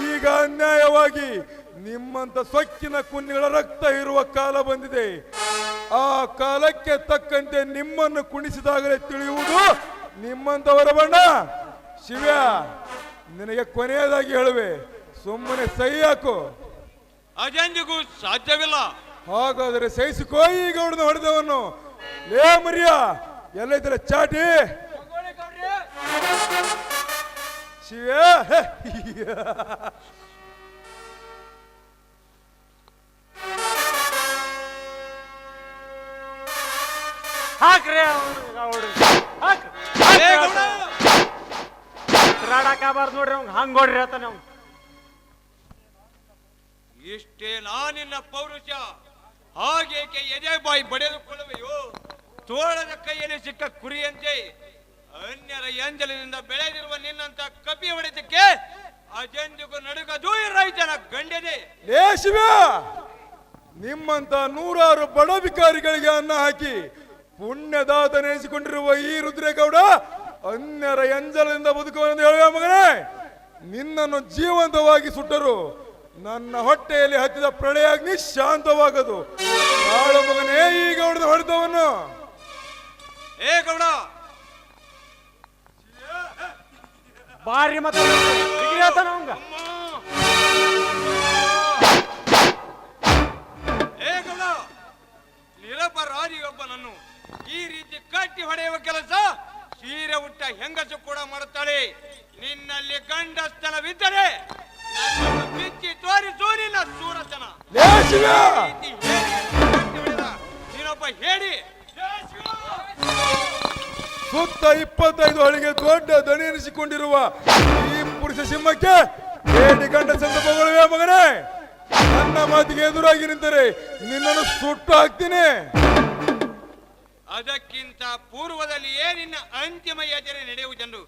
ಈಗ ಅನ್ಯಾಯವಾಗಿ ನಿಮ್ಮಂತ ಸೊಕ್ಕಿನ ಕುನ್ನಿಗಳ ರಕ್ತ ಇರುವ ಕಾಲ ಬಂದಿದೆ. ಆ ಕಾಲಕ್ಕೆ ತಕ್ಕಂತೆ ನಿಮ್ಮನ್ನು ಕುಣಿಸಿದಾಗಲೇ ತಿಳಿಯುವುದು ನಿಮ್ಮಂತವರ ಬಣ್ಣ. ಶಿವ್ಯ, ನಿನಗೆ ಕೊನೆಯದಾಗಿ ಹೇಳುವೆ, ಸುಮ್ಮನೆ ಸಹಿ ಹಾಕು. ಅದೆಂದಿಗೂ ಸಾಧ್ಯವಿಲ್ಲ. ಹಾಗಾದರೆ ಸಹಿಸಿಕೋ ಈ ಗೌಡನ ಹೊಡೆದವನ್ನು. ಲೇ ಮರಿಯ, ಎಲ್ಲೈತರ ಚಾಟಿ? ಶಿವ್ಯ, ಹಾಕ್ರಿ ಹಾಕ್ರಾಡಕಾಬಾರ್ದು ನೋಡ್ರಿ ಅವ್ನು ಹಂಗ್ ನೋಡ್ರಿ ಹೇಳ್ತಾನೆ ಅವ್ನು. ಇಷ್ಟೇ ನಾನಿನ್ನ ಪೌರುಷ, ಹಾಗೇಕೆ ಎದೆ ಬಾಯಿ ಬಡಿದುಕೊಳ್ಳುವೆಯೋ? ತೋಳದ ಕೈಯಲ್ಲಿ ಸಿಕ್ಕ ಕುರಿಯಂತೆ ಅನ್ಯರ ಎಂಜಲಿನಿಂದ ಬೆಳೆದಿರುವ ನಿನ್ನಂತ ಕಪಿ ಹೊಡೆತಕ್ಕೆ ಅಜೆಂದಿಗೂ ನಡುಗದು ಈ ರೈತನ ಗಂಡೆದೆ. ಲೇ ಶಿವ್ಯ, ನಿಮ್ಮಂತ 100 ಬಡ ಬಿಕಾರಿಗಳಿಗೆ ಅನ್ನ ಹಾಕಿ ಪುಣ್ಯದಾತ ನೆನೆಸಿಕೊಂಡಿರುವ ಈ ರುದ್ರೇಗೌಡ ಅನ್ಯರ ಎಂಜಲದಿಂದ ಬದುಕುವೆಂದು ಹೇಳುವ ಮಗನೇ. ನಿನ್ನನ್ನು ಜೀವಂತವಾಗಿ ಸುಟ್ಟರು ನನ್ನ ಹೊಟ್ಟೆಯಲ್ಲಿ ಹತ್ತಿದ ಪ್ರಳಯಾಗ್ನಿ ಶಾಂತವಾಗದು. ನಾಳು ಮಗನೇ ಈ ಗೌಡನ ಹೊಡೆದವನ್ನು. ಏ ಗೌಡ, ಬಾರಿ ಮತ್ತೆ ಹೇಳ್ತಾನ ಅವಂಗ. ಏ ಗೌಡ, ನಿರಪರಾಧಿಯೊಬ್ಬನನ್ನು ಈ ರೀತಿ ಕಟ್ಟಿ ಹೊಡೆಯುವ ಕೆಲಸ ಸೀರೆ ಉಟ್ಟ ಹೆಂಗಸು ಕೂಡ ಮಾಡುತ್ತಾಳೆ. ನಿನ್ನಲ್ಲಿ ಗಂಡಸ್ತನವಿದ್ದರೆ ನನ್ನನ್ನು ಬಿಚ್ಚಿ ತೋರಿಸು ನಿನ್ನ ಸೂರತನ. ಲೇ ಶಿವ್ಯ, ನೀನೊಬ್ಬ ಹೇಳಿ. ಸುತ್ತ 25 ಹಳಿಗೆ ದೊಡ್ಡ ದಣಿ ಎನಿಸಿಕೊಂಡಿರುವ ಈ ಪುರುಷ ಸಿಂಹಕ್ಕೆ ಬೇಡಿ ಗಂಡ ಸಂತ ಬಗಳುವೆ ಮಗನೇ. ನನ್ನ ಮಾತಿಗೆ ಎದುರಾಗಿ ನಿಂತರೆ ನಿನ್ನನ್ನು ಸುಟ್ಟು ಹಾಕ್ತೀನಿ. ಅದಕ್ಕಿಂತ ಪೂರ್ವದಲ್ಲಿಯೇ ನಿನ್ನ ಅಂತಿಮ ಯಾತ್ರೆ ನಡೆಯುವುದೆಂದು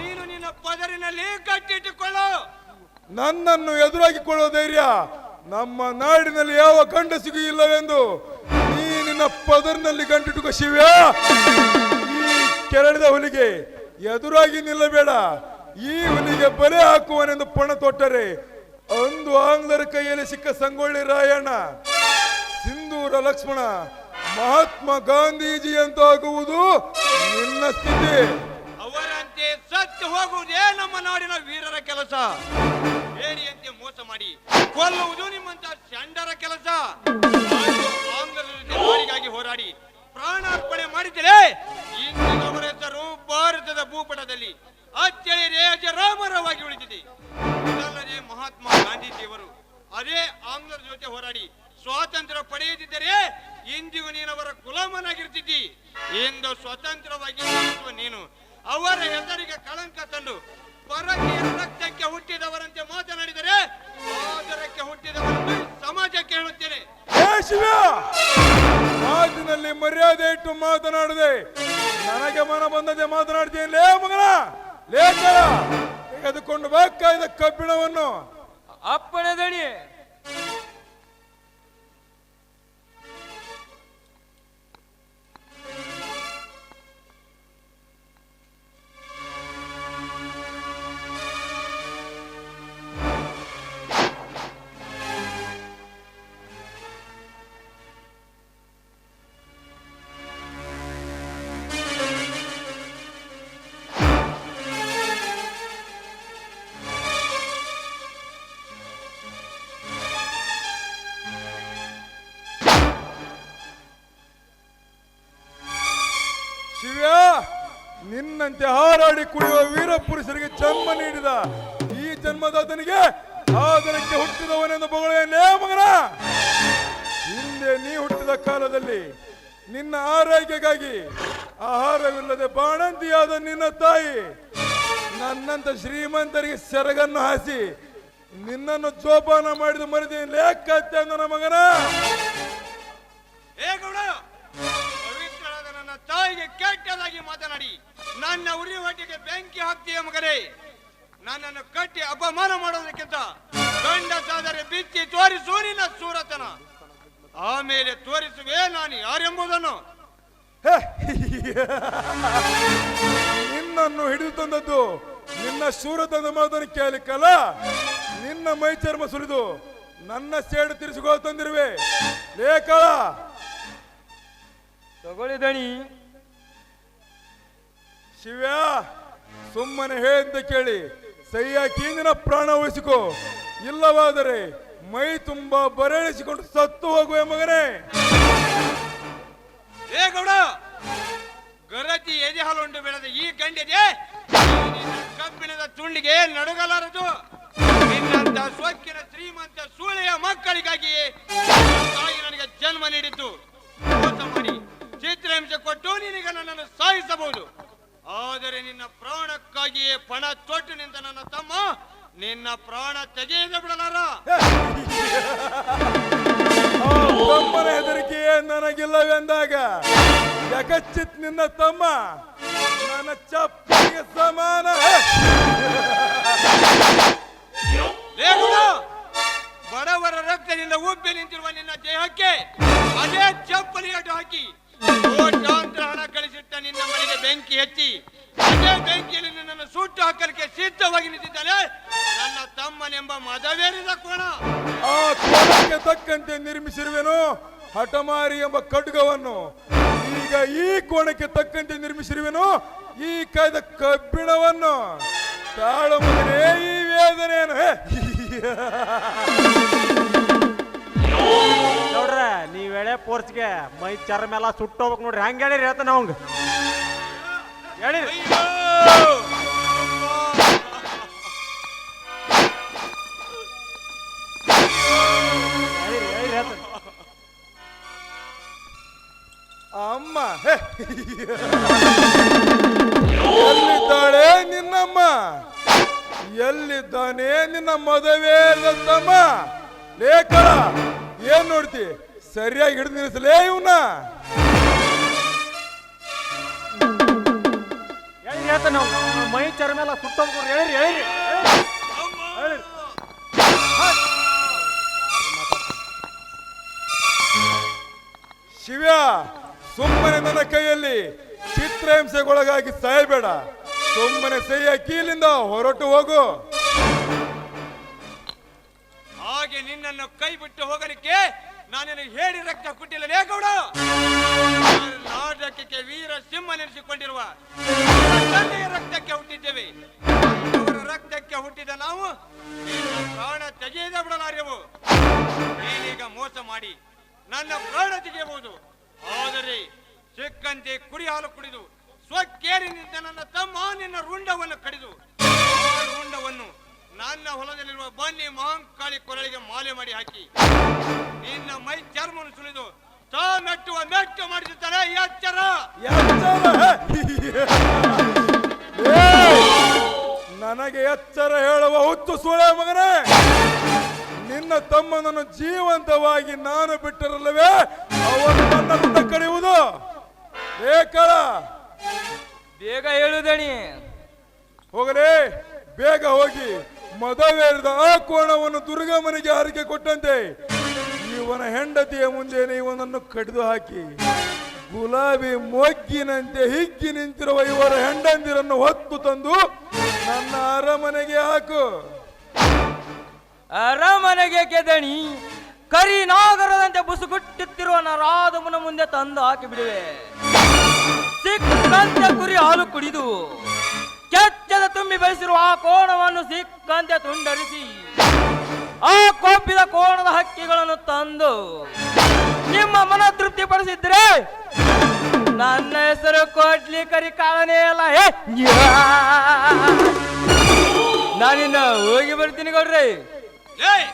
ನೀನು ನಿನ್ನ ಪದರಿನಲ್ಲಿ ಕಟ್ಟಿಟ್ಟುಕೊಳ್ಳು. ನನ್ನನ್ನು ಎದುರಾಗಿಕೊಳ್ಳುವ ಧೈರ್ಯ ನಮ್ಮ ನಾಡಿನಲ್ಲಿ ಯಾವ ಗಂಡಸಿಗೂ ಇಲ್ಲವೆಂದು ನೀ ನಿನ್ನ ಪದರಿನಲ್ಲಿ ಗಂಟಿಟ್ಟುಕೋ ಶಿವ್ಯ. ಈ ಕೆರಳಿದ ಹುಲಿಗೆ ಎದುರಾಗಿ ನಿಲ್ಲಬೇಡ. ಈ ಹುಲಿಗೆ ಬಲೆ ಹಾಕುವನೆಂದು ಪಣ ತೊಟ್ಟರೆ ಅಂದು ಆಂಗ್ಲರ ಕೈಯಲ್ಲಿ ಸಿಕ್ಕ ಸಂಗೊಳ್ಳಿ ರಾಯಣ್ಣ, ಸಿಂಧೂರ ಲಕ್ಷ್ಮಣ, ಮಹಾತ್ಮ ಗಾಂಧೀಜಿ ಅಂತಾಗುವುದು ನಿನ್ನ ಸ್ಥಿತಿ. ಅವರಂತೆ ಸತ್ತು ಹೋಗುವುದೇ ನಮ್ಮ ನಾಡಿನ ವೀರರ ಕೆಲಸ. ಹೇಡಿಯಂತೆ ಮೋಸ ಮಾಡಿ ಕೊಲ್ಲುವುದು ನಿಮ್ಮಂತ ಚಂಡರ ಕೆಲಸ. ಆಂಗ್ಲರ ಜೊತೆ ನಾಡಿಗಾಗಿ ಹೋರಾಡಿ ಪ್ರಾಣಾರ್ಪಣೆ ಮಾಡಿದರೆ ಇಂದಿನವರ ಹೆಸರು ಭಾರತದ ಭೂಪಟದಲ್ಲಿ ಅಚ್ಚಳಿಯದೆ ಅಜರಾಮರವಾಗಿ ಉಳಿದಿದೆ. ಇದಲ್ಲದೆ ಮಹಾತ್ಮ ಗಾಂಧೀಜಿಯವರು ಅದೇ ಆಂಗ್ಲರ ಜೊತೆ ಹೋರಾಡಿ ಸ್ವಾತಂತ್ರ್ಯ ಪಡೆಯದಿದ್ದರೆ ಇಂದಿಗೂ ನೀನವರ ಗುಲಾಮನಾಗಿರ್ತಿದ್ದಿ. ಎಂದು ಸ್ವತಂತ್ರವಾಗಿ ಜೀವಿಸುವ ನೀನು ಅವರ ಹೆಸರಿಗೆ ಕಳಂಕ ತಂದು ಪರಕೀಯರ ರಕ್ತಕ್ಕೆ ಹುಟ್ಟಿದವರಂತೆ ಮಾತನಾಡಿದರೆ ಆದರಕ್ಕೆ ಹುಟ್ಟಿದವರಂತೆ ಸಮಾಜಕ್ಕೆ ಹೇಳುತ್ತೇನೆ. ಮಾತಿನಲ್ಲಿ ಮರ್ಯಾದೆ ಇಟ್ಟು ಮಾತನಾಡದೆ ನನಗೆ ಮನ ಬಂದದೆ ಮಾತನಾಡ್ತೀನಿ. ಲೇ ಮಗನ, ಲೇಖನ ತೆಗೆದುಕೊಂಡು ಬೇಕಾದ ಕಬ್ಬಿಣವನ್ನು. ಅಪ್ಪಣೆ ದಣಿ. ನಿನ್ನಂತೆ ಹಾರಾಡಿ ಕುಡಿಯುವ ವೀರ ಪುರುಷರಿಗೆ ಜನ್ಮ ನೀಡಿದ ಈ ಜನ್ಮದಾತನಿಗೆ ಆದರಕ್ಕೆ ಹುಟ್ಟಿದವನೆಂದು ಬೊಗಳೆಯಲ್ಲೇ ಮಗನ. ಹಿಂದೆ ನೀ ಹುಟ್ಟಿದ ಕಾಲದಲ್ಲಿ ನಿನ್ನ ಆರೈಕೆಗಾಗಿ ಆಹಾರವಿಲ್ಲದೆ ಬಾಣಂತಿಯಾದ ನಿನ್ನ ತಾಯಿ ನನ್ನಂತ ಶ್ರೀಮಂತರಿಗೆ ಸೆರಗನ್ನು ಹಾಸಿ ನಿನ್ನನ್ನು ಜೋಪಾನ ಮಾಡಿದ ಮರಿದ ಲೇಖತ್ತೆ ನನ್ನ ಮಗನ. ಏ ಗೌಡ, ಪವಿತ್ರರಾದ ನನ್ನ ತಾಯಿಗೆ ಕೆಟ್ಟದಾಗಿ ಮಾತನಾಡಿ ನನ್ನ ಉರಿ ಹೊಟ್ಟೆಗೆ ಬೆಂಕಿ ಹಾಕ್ತೀಯ ಮಗನೇ. ನನ್ನನ್ನು ಕಟ್ಟಿ ಅಪಮಾನ ಮಾಡೋದಕ್ಕಿಂತ ಗಂಡಸಾದರೆ ಬಿಚ್ಚಿ ತೋರಿಸು ನಿನ್ನ ಸೂರತನ. ಆಮೇಲೆ ತೋರಿಸುವೆ ನಾನು ಯಾರೆಂಬುದನ್ನು. ನಿನ್ನನ್ನು ಹಿಡಿದು ತಂದದ್ದು ನಿನ್ನ ಶೂರತನ ಮಾತನ್ನು ಕೇಳಲಿಕ್ಕಲ್ಲ, ನಿನ್ನ ಮೈ ಚರ್ಮ ಸುರಿದು ನನ್ನ ಸೇಡು ತಿರ್ಸಿಕೋ ತಂದಿರುವೆ ಲೇಖಳ. ತಗೊಳ್ಳಿ ದಣಿ. ಶಿವ್ಯ, ಸುಮ್ಮನೆ ಹೇಳಿದ್ದ ಕೇಳಿ ಸೈಯಾಕಿ ನಿನ್ನ ಪ್ರಾಣ ಉಳಿಸಿಕೋ, ಇಲ್ಲವಾದರೆ ಮೈ ತುಂಬಾ ಬರಳಿಸಿಕೊಂಡು ಸತ್ತು ಹೋಗುವೆ ಮಗನೇ. ಏ ಗೌಡ, ಗರತಿ ಎದೆ ಹಾಲುಂಡು ಬೆಳೆದ ಈ ಗಂಡಿದೆ ಕಬ್ಬಿಣದ ತುಂಡಿಗೆ ನಡುಗಲಾರದು. ನಿನ್ನಂತ ಸೊಕ್ಕಿನ ಶ್ರೀಮಂತ ಸೂಳೆಯ ಮಕ್ಕಳಿಗಾಗಿ ತಾಯಿ ನನಗೆ ಜನ್ಮ ನೀಡಿದ್ದು. ಮೋಸ ಮಾಡಿ ಚಿತ್ರಹಿಂಸೆ ಕೊಟ್ಟು ನಿನಗೆ ನನ್ನನ್ನು ಸಾಯಿಸಬಹುದು. ಆದರೆ ನಿನ್ನ ಪ್ರಾಣಕ್ಕಾಗಿಯೇ ಪಣ ತೊಟ್ಟು ನಿಂತ ನನ್ನ ತಮ್ಮ ನಿನ್ನ ಪ್ರಾಣ ತೆಗೆಯದೆ ಬಿಡಲಾರ. ತಮ್ಮನ ಹೆದರಿಕೆಯೇ ನನಗಿಲ್ಲವೆಂದಾಗ ಯಕಚ್ಚಿತ್ ನಿನ್ನ ತಮ್ಮ ನನ್ನ ಚಪ್ಪಲಿಗೆ ಸಮಾನ. ಬಡವರ ರಕ್ತದಿಂದ ಉಬ್ಬಿ ನಿಂತಿರುವ ನಿನ್ನ ದೇಹಕ್ಕೆ ಅದೇ ಚಪ್ಪಲಿ ಅಡ್ಡು ಹಾಕಿ ಕೋಟ್ಯಾಂತರ ಹಣ ಕಳಿಸಿಟ್ಟ ನಿನ್ನ ಮನೆಗೆ ಬೆಂಕಿ ಹಚ್ಚಿ ಅದೇ ಬೆಂಕಿಯಲ್ಲಿ ನಿನ್ನನ್ನು ಸುಟ್ಟು ಹಾಕಲಿಕ್ಕೆ ಸಿದ್ಧವಾಗಿ ನಿಂತಿದ್ದಾನೆ ನನ್ನ ತಮ್ಮನೆಂಬ ಮದವೇರಿದ ಕೋಣ. ಆ ಕೋಣಕ್ಕೆ ತಕ್ಕಂತೆ ನಿರ್ಮಿಸಿರುವೆನು ಹಠಮಾರಿ ಎಂಬ ಖಡ್ಗವನ್ನು. ಈಗ ಈ ಕೋಣಕ್ಕೆ ತಕ್ಕಂತೆ ನಿರ್ಮಿಸಿರುವೆನು ಈ ಕಾಯ್ದ ಕಬ್ಬಿಣವನ್ನು. ತಾಳು ಮಗನೇ ಈ ವೇದನೆಯನ್ನು. ನೋಡ್ರ ನೀವ್ ಎಳೆ ಪೋರ್ಸ್ಗೆ ಮೈ ಚರ್ಮ ಎಲ್ಲ ಸುಟ್ಟೋಗ್ಬೇಕು ನೋಡ್ರಿ. ಹಂಗ ಹೇಳಿರಿ ಹೇಳ್ತ ನಾವಂಗ ಹೇಳಿ. ಅಮ್ಮ ಎಲ್ಲಿದ್ದಾಳೆ ನಿನ್ನಮ್ಮ? ಎಲ್ಲಿದ್ದಾನೆ ನಿನ್ನ ಮದುವೆ ತಮ್ಮ? ಲೇಖಳ ಏನ್ ನೋಡ್ತಿ? ಸರಿಯಾಗಿ ಹಿಡಿದು ನಿಲ್ಲಿಸಲೇ ಇವನ್ನ. ಹೇಳಿ ಹೇಳ್ತ ನಾವು ಮೈ ಚರ್ಮ ಎಲ್ಲ ಸುಟ್ಟೋಗ್ಬೇಕು ಹೇಳಿರಿ ಹೇಳಿರಿ. ಶಿವ್ಯ, ಸುಮ್ಮನೆ ನನ್ನ ಕೈಯಲ್ಲಿ ಚಿತ್ರಹಿಂಸೆಗೊಳಗಾಗಿ ಸಾಯಬೇಡ. ಸುಮ್ಮನೆ ಸೈಯ ಕೀಲಿಂದ ಹೊರಟು ಹೋಗು. ಹಾಗೆ ನಿನ್ನನ್ನು ಕೈ ಬಿಟ್ಟು ಹೋಗಲಿಕ್ಕೆ ನಾನೇನು ಹೇಳಿ ರಕ್ತ ಕೊಟ್ಟಿಲ್ಲ ಗೌಡ. ನಾಟಕಕ್ಕೆ ವೀರ ಸಿಂಹ ನೆನೆಸಿಕೊಂಡಿರುವ ತಂದೆಯ ರಕ್ತಕ್ಕೆ ಹುಟ್ಟಿದ್ದೇವೆ. ಅವರ ರಕ್ತಕ್ಕೆ ಹುಟ್ಟಿದ ನಾವು ಪ್ರಾಣ ತೆಗೆಯದೆ ಬಿಡಲಾರೆವು. ನೀನೀಗ ಮೋಸ ಮಾಡಿ ನನ್ನ ಪ್ರಾಣ ತೆಗೆಯಬಹುದು. ಆದರೆ ಸಿಕ್ಕಂತೆ ಕುಡಿ ಹಾಲು ಕುಡಿದು ಸ್ವಕ್ಕೇರಿ ನಿಂತ ನನ್ನ ತಮ್ಮ ನಿನ್ನ ರುಂಡವನ್ನು ಕಡಿದು ಆ ರುಂಡವನ್ನು ನನ್ನ ಹೊಲದಲ್ಲಿರುವ ಬನ್ನಿ ಮಹಾಂಕಾಳಿ ಕೊರಳಿಗೆ ಮಾಲೆ ಮಾಡಿ ಹಾಕಿ ನಿನ್ನ ಮೈ ಚರ್ಮವನ್ನು ಸುಲಿದು ತಾ ಮೆಟ್ಟುವ ಮೆಟ್ಟು ಮಾಡಿಸುತ್ತಾನೆ. ಎಚ್ಚರ ನನಗೆ ಎಚ್ಚರ ಹೇಳುವ ಹುಚ್ಚು ಸುಳೆ ಮಗನೇ. ನಿನ್ನ ತಮ್ಮನನ್ನು ಜೀವಂತವಾಗಿ ನಾನು ಬಿಟ್ಟರಲ್ಲವೇ ಅವನು ನನ್ನನ್ನು ಕಡಿಯುವುದು. ಬೇಕಳ ಬೇಗ ಹೇಳುದಣಿ. ಹೋಗಲೇ, ಬೇಗ ಹೋಗಿ ಮದವೇರಿದ ಆ ಕೋಣವನ್ನು ದುರ್ಗಮ್ಮನಿಗೆ ಹಾರಿಕೆ ಕೊಟ್ಟಂತೆ ಇವನ ಹೆಂಡತಿಯ ಮುಂದೆನೆ ಇವನನ್ನು ಕಡಿದು ಹಾಕಿ ಗುಲಾಬಿ ಮೊಗ್ಗಿನಂತೆ ಹಿಗ್ಗಿ ನಿಂತಿರುವ ಇವರ ಹೆಂಡಂದಿರನ್ನು ಹೊತ್ತು ತಂದು ನನ್ನ ಅರಮನೆಗೆ ಹಾಕು. ಅರಮನೆಗೆ ಕೆದಣಿ ಕರಿನಾಗರದಂತೆ ಬುಸುಗುಟ್ಟುತ್ತಿರುವ ನರಾದಮನ ಮುಂದೆ ತಂದು ಹಾಕಿ ಬಿಡುವೆ. ಸಿಕ್ಕಂತೆ ಕುರಿ ಹಾಲು ಕುಡಿದು ಕೆಚ್ಚದ ತುಂಬಿ ಬೆಳೆಸಿರುವ ಆ ಕೋಣವನ್ನು ಸಿಕ್ಕಂತೆ ತುಂಡರಿಸಿ ಆ ಕೊಬ್ಬಿದ ಕೋಣದ ಹಕ್ಕಿಗಳನ್ನು ತಂದು ನಿಮ್ಮ ಮನ ತೃಪ್ತಿ ಪಡಿಸಿದ್ರೆ ನನ್ನ ಹೆಸರು ಕೋಟ್ಲಿ ಕರಿ ಕಾಳನೇ ಅಲ್ಲ ಹೇ ನಾನಿನ್ನ ಹೋಗಿ ಬರ್ತೀನಿ ಗೌಡ್ರಿ. ಏಯ್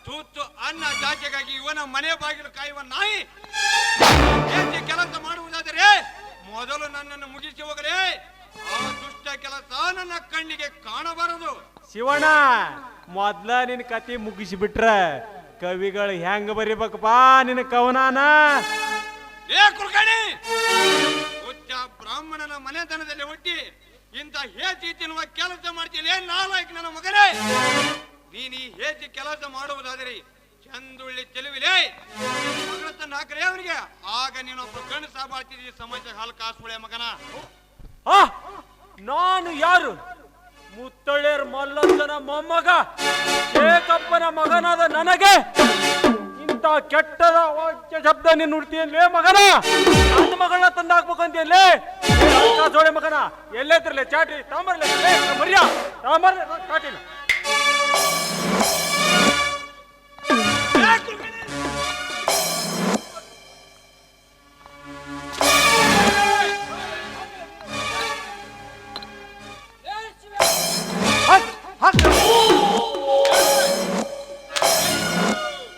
ತೂತು ಅನ್ನ ಜಾತಿಗಾಗಿ ಇವನ ಮನೆ ಬಾಗಿಲು ಕಾಯುವ ನಾಯಿ ಏಕೆ ಕೆಲಸ ಮಾಡುವುದಾದರೆ ಮೊದಲು ನನ್ನನ್ನು ಮುಗಿಸಿ ಹೋಗಲೇ. ಆ ದುಷ್ಟ ಕೆಲಸ ನನ್ನ ಕಣ್ಣಿಗೆ ಕಾಣಬಾರದು. ಶಿವಣ್ಣ ಮೊದ್ಲ ನಿನ್ ಕತಿ ಮುಗಿಸಿಬಿಟ್ರ ಕವಿಗಳು ಹೆಂಗ ಬರಿಬೇಕಪ್ಪ ನಿನ್ನ ಕವನಾನ. ಏ ಕುರ್ಕಣಿ, ಹುಚ್ಚ ಬ್ರಾಹ್ಮಣನ ಮನೆತನದಲ್ಲಿ ಹುಟ್ಟಿ ಇಂಥ ಹೇಸಿ ತಿನ್ನುವ ಕೆಲಸ ಮಾಡ್ತೀನಿ ನಾಲಾಯಕ್ ನನ್ನ ಮಗನೇ. ನೀನು ಈ ಹೇಸಿ ಕೆಲಸ ಮಾಡುವುದಾದರೆ ಚಂದುಳ್ಳಿ ಚೆಲುವಿಲೆ ಮಗಳ ತಂದು ಹಾಕ್ರೆ ಅವನಿಗೆ. ಆಗ ನೀನೊಬ್ಬ ಗಂಡು ಸಹ ಮಾಡ್ತಿದ್ದೀವಿ ಸಮಾಜ ಹಾಲು ಕಾಸುಳೆ ಮಗನ. ಆ ನಾನು ಯಾರು? ಮುತ್ತಳ್ಳಿಯರ್ ಮಲ್ಲಂದನ ಮೊಮ್ಮಗ ಶೇಖಪ್ಪನ ಮಗನಾದ ನನಗೆ ಇಂಥ ಕೆಟ್ಟದ ವಾಕ್ಯ ಶಬ್ದ ನೀನು ನುಡ್ತೀಯಲ್ಲೇ ಮಗನ? ನನ್ನ ಮಗಳನ್ನ ತಂದು ಹಾಕ್ಬೇಕಂತೀಯಲ್ಲೇ ಕಾಸೋಳೆ ಮಗನ? ಎಲ್ಲೇ ತಿರ್ಲೆ ಚಾಟಿ ತಾಮರ್ಲೆ ಮರ್ಯ ತಾಮರ್ಲೆ ಚಾಟಿನ.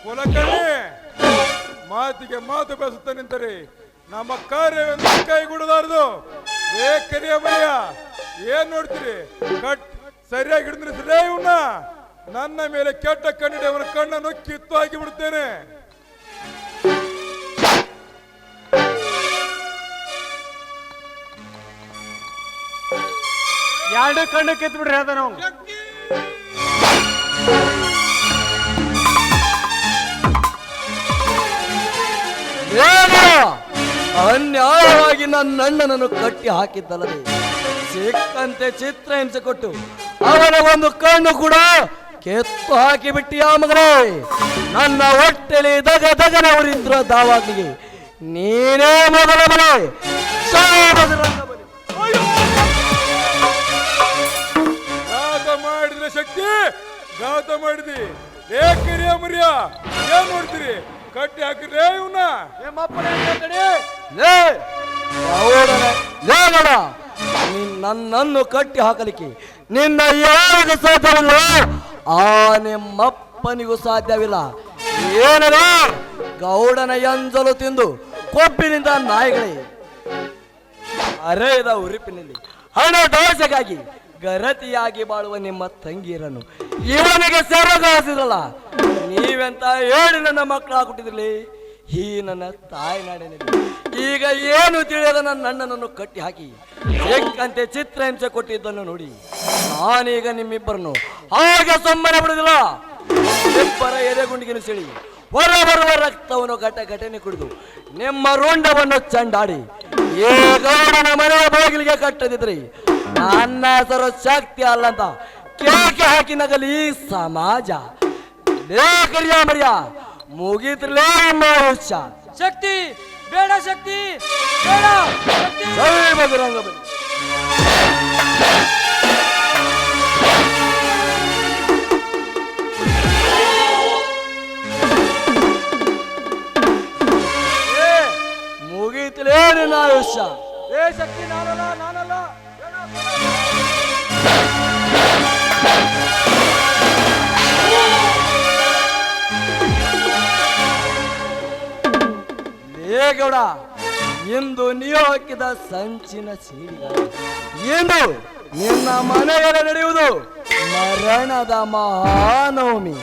ಕುಲಕರ್ಣಿ ಮಾತಿಗೆ ಮಾತು ಬೆಸುತ್ತ ನಿಂತರೆ ನಮ್ಮ ಕಾರ್ಯವನ್ನು ಕೈಗೂಡಲಾರದು. ಏ ಕರಿಯ ಮಯ್ಯ, ಏನ್ ನೋಡ್ತೀರಿ? ಕಟ್ ಸರಿಯಾಗಿ ಹಿಡಿದ್ರಿಸ್ರೇ ಇವನ್ನ. ನನ್ನ ಮೇಲೆ ಕೆಟ್ಟ ಕಣ್ಣಿಡಿ ಅವನ ಕಣ್ಣನ್ನು ಕಿತ್ತು ಹಾಕಿ ಬಿಡುತ್ತೇನೆ. ಎರಡು ಕಣ್ಣು ಕಿತ್ತು ಬಿಡ್ರಿ ಅದ ನಾವು. ಅನ್ಯಾಯವಾಗಿ ನನ್ನ ಅಣ್ಣನನ್ನು ಕಟ್ಟಿ ಹಾಕಿದ್ದಲ್ಲದೆ ಸಿಕ್ಕಂತೆ ಚಿತ್ರಹಿಂಸೆ ಕೊಟ್ಟು ಅವನ ಒಂದು ಕಣ್ಣು ಕೂಡ ಕೆತ್ತು ಹಾಕಿ ಬಿಟ್ಟಿಯ ಮಗನೇ. ನನ್ನ ಹೊಟ್ಟೆಲಿ ದಗ ದಗನವರಿದ್ರ ದಾವಾಗ್ನಿಗೆ ನೀನೇ ಮೊದಲ ಮನೆ. ಘಾತ ಮಾಡಿದ ಶಕ್ತಿ ಘಾತ ಮಾಡಿದಿ. ಏ ಕಿರಿಯ ಮರಿಯ, ಏನ್ ನೋಡ್ತೀರಿ? ಕಟ್ಟಿ ಹಾಕಿರೇ ಇವನ್ನ. ನನ್ನನ್ನು ಕಟ್ಟಿ ಹಾಕಲಿಕ್ಕೆ ನಿನ್ನ ಯಾರಿಗೂ ಸಾಧ್ಯವಿಲ್ಲ, ಆ ನಿಮ್ಮಪ್ಪನಿಗೂ ಸಾಧ್ಯವಿಲ್ಲ. ಏನಲ್ಲ ಗೌಡನ ಎಂಜಲು ತಿಂದು ಕೊಬ್ಬಿನಿಂದ ನಾಯಿಗಳೇ ಅರೆಯದ ಉರುಪಿನಲ್ಲಿ ಹಣ ದೋಷೆಗಾಗಿ ಗರತಿಯಾಗಿ ಬಾಳುವ ನಿಮ್ಮ ತಂಗಿಯರನ್ನು ಇವನಿಗೆ ಸೆರಗಾಸಿರಲ್ಲ. ನೀವೆಂತ ಹೇಳಿ ನನ್ನ ಮಕ್ಕಳಾಗುಟ್ಟಿದ್ರಲ್ಲಿ ಈ ನನ್ನ ತಾಯಿ ನಾಡಿನಲ್ಲಿ ಈಗ ಏನು ತಿಳಿಯದ ನನ್ನ ಅಣ್ಣನನ್ನು ಕಟ್ಟಿ ಹಾಕಿ ಏಕಂತೆ ಚಿತ್ರಹಿಂಸೆ ಕೊಟ್ಟಿದ್ದನ್ನು ನೋಡಿ ನಾನೀಗ ನಿಮ್ಮಿಬ್ಬರನ್ನು ಹಾಗೆ ಸುಮ್ಮನೆ ಬಿಡುವುದಿಲ್ಲ. ಇಬ್ಬರ ಎದೆಗುಂಡಿಗೆ ಸೆಳಿ ಹೊರ ಬರುವ ರಕ್ತವನ್ನು ಘಟನೆ ಕುಡಿದು ನಿಮ್ಮ ರುಂಡವನ್ನು ಚಂಡಾಡಿ ಈ ಗೌಡನ ಮನೆಯ ಬಾಗಿಲಿಗೆ ಕಟ್ಟದಿದ್ರಿ ನನ್ನ ಹೆಸರು ಶಕ್ತಿ ಅಲ್ಲಂತ ಕೇಕೆ ಹಾಕಿ ನಗಲಿ ಸಮಾಜ. ಲೇಖರಿಯ ಮರಿಯ ಮುಗಿದ್ರಲೇ ಹುಚ್ಚ. ಶಕ್ತಿ ಬೇಡ, ಶಕ್ತಿ ಬೇಡ, ಶಕ್ತಿ. ಜೈ ಬಜರಂಗ ಬಲಿ. ಮುಗೀತಲೇ ನಿನ್ನ ಆಯುಷ್ಯ. ಏ ಶಕ್ತಿ ನಾನಲ್ಲ ನಾನಲ್ಲ. ಲೇ ಗೌಡ, ಇಂದು ನೀವು ಹಾಕಿದ ಸಂಚಿನ ಸೀಡಿಗಳು ಇಂದು ನಿನ್ನ ಮನೆಯಲ್ಲಿ ನಡೆಯುವುದು ಮರಣದ ಮಹಾನವಮಿ.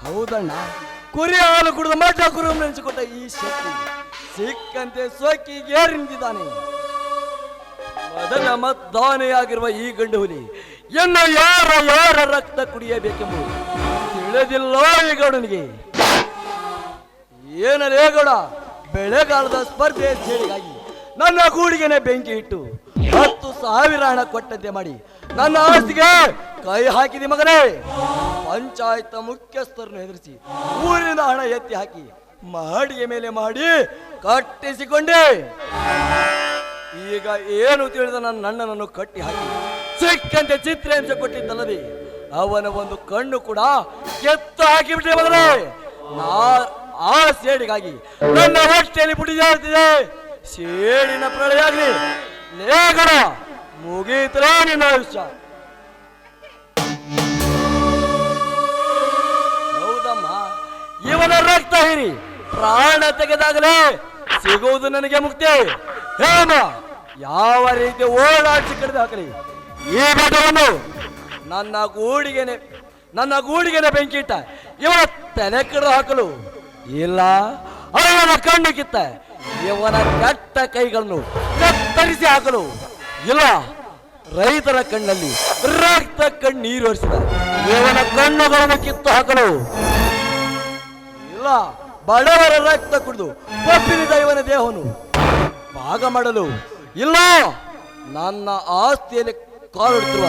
ಹೌದಣ್ಣ, ಕುರಿ ಹಾಲು ಕುಡಿದು ಮಠ ಕುರು ನೆನೆಸಿಕೊಟ್ಟ ಈ ಶಕ್ತಿ ಸಿಕ್ಕಂತೆ ಸೋಕಿಗೇರಿ ನಿಂತಿದ್ದಾನೆ. ಮದನ ಮದ್ದಾನೆಯಾಗಿರುವ ಈ ಗಂಡು ಹುಲಿ ಇನ್ನು ಯಾರ ರಕ್ತ ಕುಡಿಯಬೇಕೆಂಬುದು ತಿಳಿದಿಲ್ಲ ಈ ಗೌಡನಿಗೆ. ಏನರೇ ಗೌಡ, ಬೆಳೆಗಾಲದ ಸ್ಪರ್ಧೆ ಸೇರಿಗಾಗಿ ನನ್ನ ಗೂಡಿಗೆನೆ ಬೆಂಕಿ ಇಟ್ಟು 10,000 ಹಣ ಕೊಟ್ಟಂತೆ ಮಾಡಿ ನನ್ನ ಆಸ್ತಿಗೆ ಕೈ ಹಾಕಿದಿ ಮಗನೇ. ಪಂಚಾಯತ್ ಮುಖ್ಯಸ್ಥರನ್ನು ಹೆದರಿಸಿ ಊರಿನ ಹಣ ಎತ್ತಿ ಹಾಕಿ ಮಾಡಿಗೆ ಮೇಲೆ ಮಾಡಿ ಕಟ್ಟಿಸಿಕೊಂಡೆ. ಈಗ ಏನು ತಿಳಿದ ನನ್ನ ಅಣ್ಣನನ್ನು ಕಟ್ಟಿ ಹಾಕಿ ಸಿಕ್ಕಂತೆ ಚಿತ್ರಹಿಂಸೆ ಕೊಟ್ಟಿದ್ದಲ್ಲದೆ ಅವನ ಒಂದು ಕಣ್ಣು ಕೂಡ ಕೆತ್ತು ಹಾಕಿಬಿಟ್ಟೆ ಮಗನೇ. ನಾ ಆ ಸೇಡಿಗಾಗಿ ನನ್ನ ಹೊಟ್ಟೆಯಲ್ಲಿ ಪುಟಿದಾಡ್ತಿದೆ. ಸೇಡಿನ ಪ್ರಳಯ ಆಗ್ಲಿ ಲೇಖನ ಮುಗೀತಲೇ ನಿನ್ನ ಆಯುಷ್ಯ. ಹೌದಮ್ಮ, ಇವನ ರಕ್ತ ಹೀರಿ ಪ್ರಾಣ ತೆಗೆದಾಗಲೇ ಸಿಗುವುದು ನನಗೆ ಮುಕ್ತಿ. ಹೇಮ ಯಾವ ರೀತಿ ಓಡಾಡಿಸಿ ಕಡಿದು ಹಾಕಲಿ ಈ ಬೆಟ್ಟವನ್ನು ನನ್ನ ಗೂಡಿಗೆನೆ ಬೆಂಕಿ ಇಟ್ಟ ಇವನ ತಲೆ ಕಡಿದು ಹಾಕಲು ಇಲ್ಲ, ಅವನ ಕಣ್ಣು ಕಿತ್ತ ಇವನ ಕೆಟ್ಟ ಕೈಗಳನ್ನು ಕತ್ತರಿಸಿ ಹಾಕಲು ಇಲ್ಲ, ರೈತರ ಕಣ್ಣಲ್ಲಿ ರಕ್ತ ಕಣ್ಣೀರು ಹರಿಸಿದ ಇವನ ಕಣ್ಣುಗಳನ್ನು ಕಿತ್ತು ಹಾಕಲು ಇಲ್ಲ, ಬಡವರ ರಕ್ತ ಕುಡಿದು ಕೊಪ್ಪಿರಿದ ಇವನ ದೇಹವನ್ನು ಭಾಗ ಮಾಡಲು ಇಲ್ಲ, ನನ್ನ ಆಸ್ತಿಯಲ್ಲಿ ಕಾಲಿಡುತ್ತಿರುವ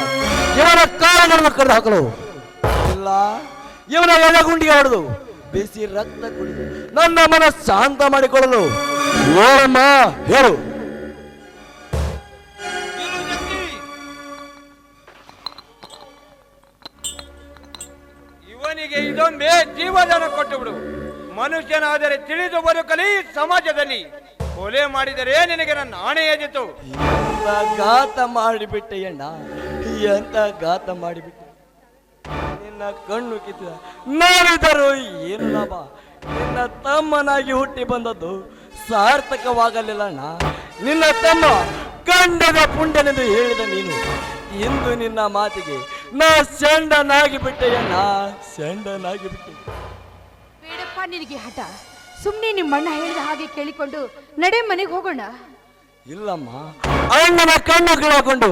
ಇವನ ಕಾಲಗಳನ್ನು ಕಡಿದು ಹಾಕಲು ಇಲ್ಲ, ಇವನ ಎಡಗುಂಡಿಗೆ ಹೊಡೆದು ಬಿಸಿ ರಕ್ತ ಕುಡಿದು ನನ್ನ ಮನಸ್ಸು ಶಾಂತ ಮಾಡಿಕೊಳ್ಳಲು ಓರಮ್ಮ ಹೇಳು. ಇವನಿಗೆ ಇದೊಂದೇ ಜೀವದಾನ ಕೊಟ್ಟು ಬಿಡು. ಮನುಷ್ಯನಾದರೆ ತಿಳಿದು ಬದುಕಲಿ. ಸಮಾಜದಲ್ಲಿ ಕೊಲೆ ಮಾಡಿದರೆ ನಿನಗೆ ನನ್ನ ಆಣೆಯಾದಿತ್ತು. ಎಂತ ಘಾತ ಮಾಡಿಬಿಟ್ಟೆ ಅಣ್ಣ, ಎಂತ ಘಾತ ಮಾಡಿಬಿಟ್ಟೆ. ನಿನ್ನ ಕಣ್ಣು ಕಿತ್ತಿದ ನೋಡಿದರೂ ಏನು ಲಾಭ? ನಿನ್ನ ತಮ್ಮನಾಗಿ ಹುಟ್ಟಿ ಬಂದದ್ದು ಸಾರ್ಥಕವಾಗಲಿಲ್ಲ ಅಣ್ಣ. ನಿನ್ನ ತಮ್ಮ ಗಂಡದ ಪುಂಡನೆಂದು ಹೇಳಿದ ನೀನು ಇಂದು ನಿನ್ನ ಮಾತಿಗೆ ನಾ ಶಂಡನಾಗಿ ಬಿಟ್ಟೆಯಣ್ಣ, ಶಂಡನಾಗಿ ಬಿಟ್ಟೆ. ಬೇಡಪ್ಪ ನಿನಗೆ ಹಠ. ಸುಮ್ಮನೆ ನಿಮ್ಮಣ್ಣ ಹೇಳಿದ ಹಾಗೆ ಕೇಳಿಕೊಂಡು ನಡೆ, ಮನೆಗೆ ಹೋಗೋಣ. ಇಲ್ಲಮ್ಮ, ಅಣ್ಣನ ಕಣ್ಣು ಗಿಳಕೊಂಡು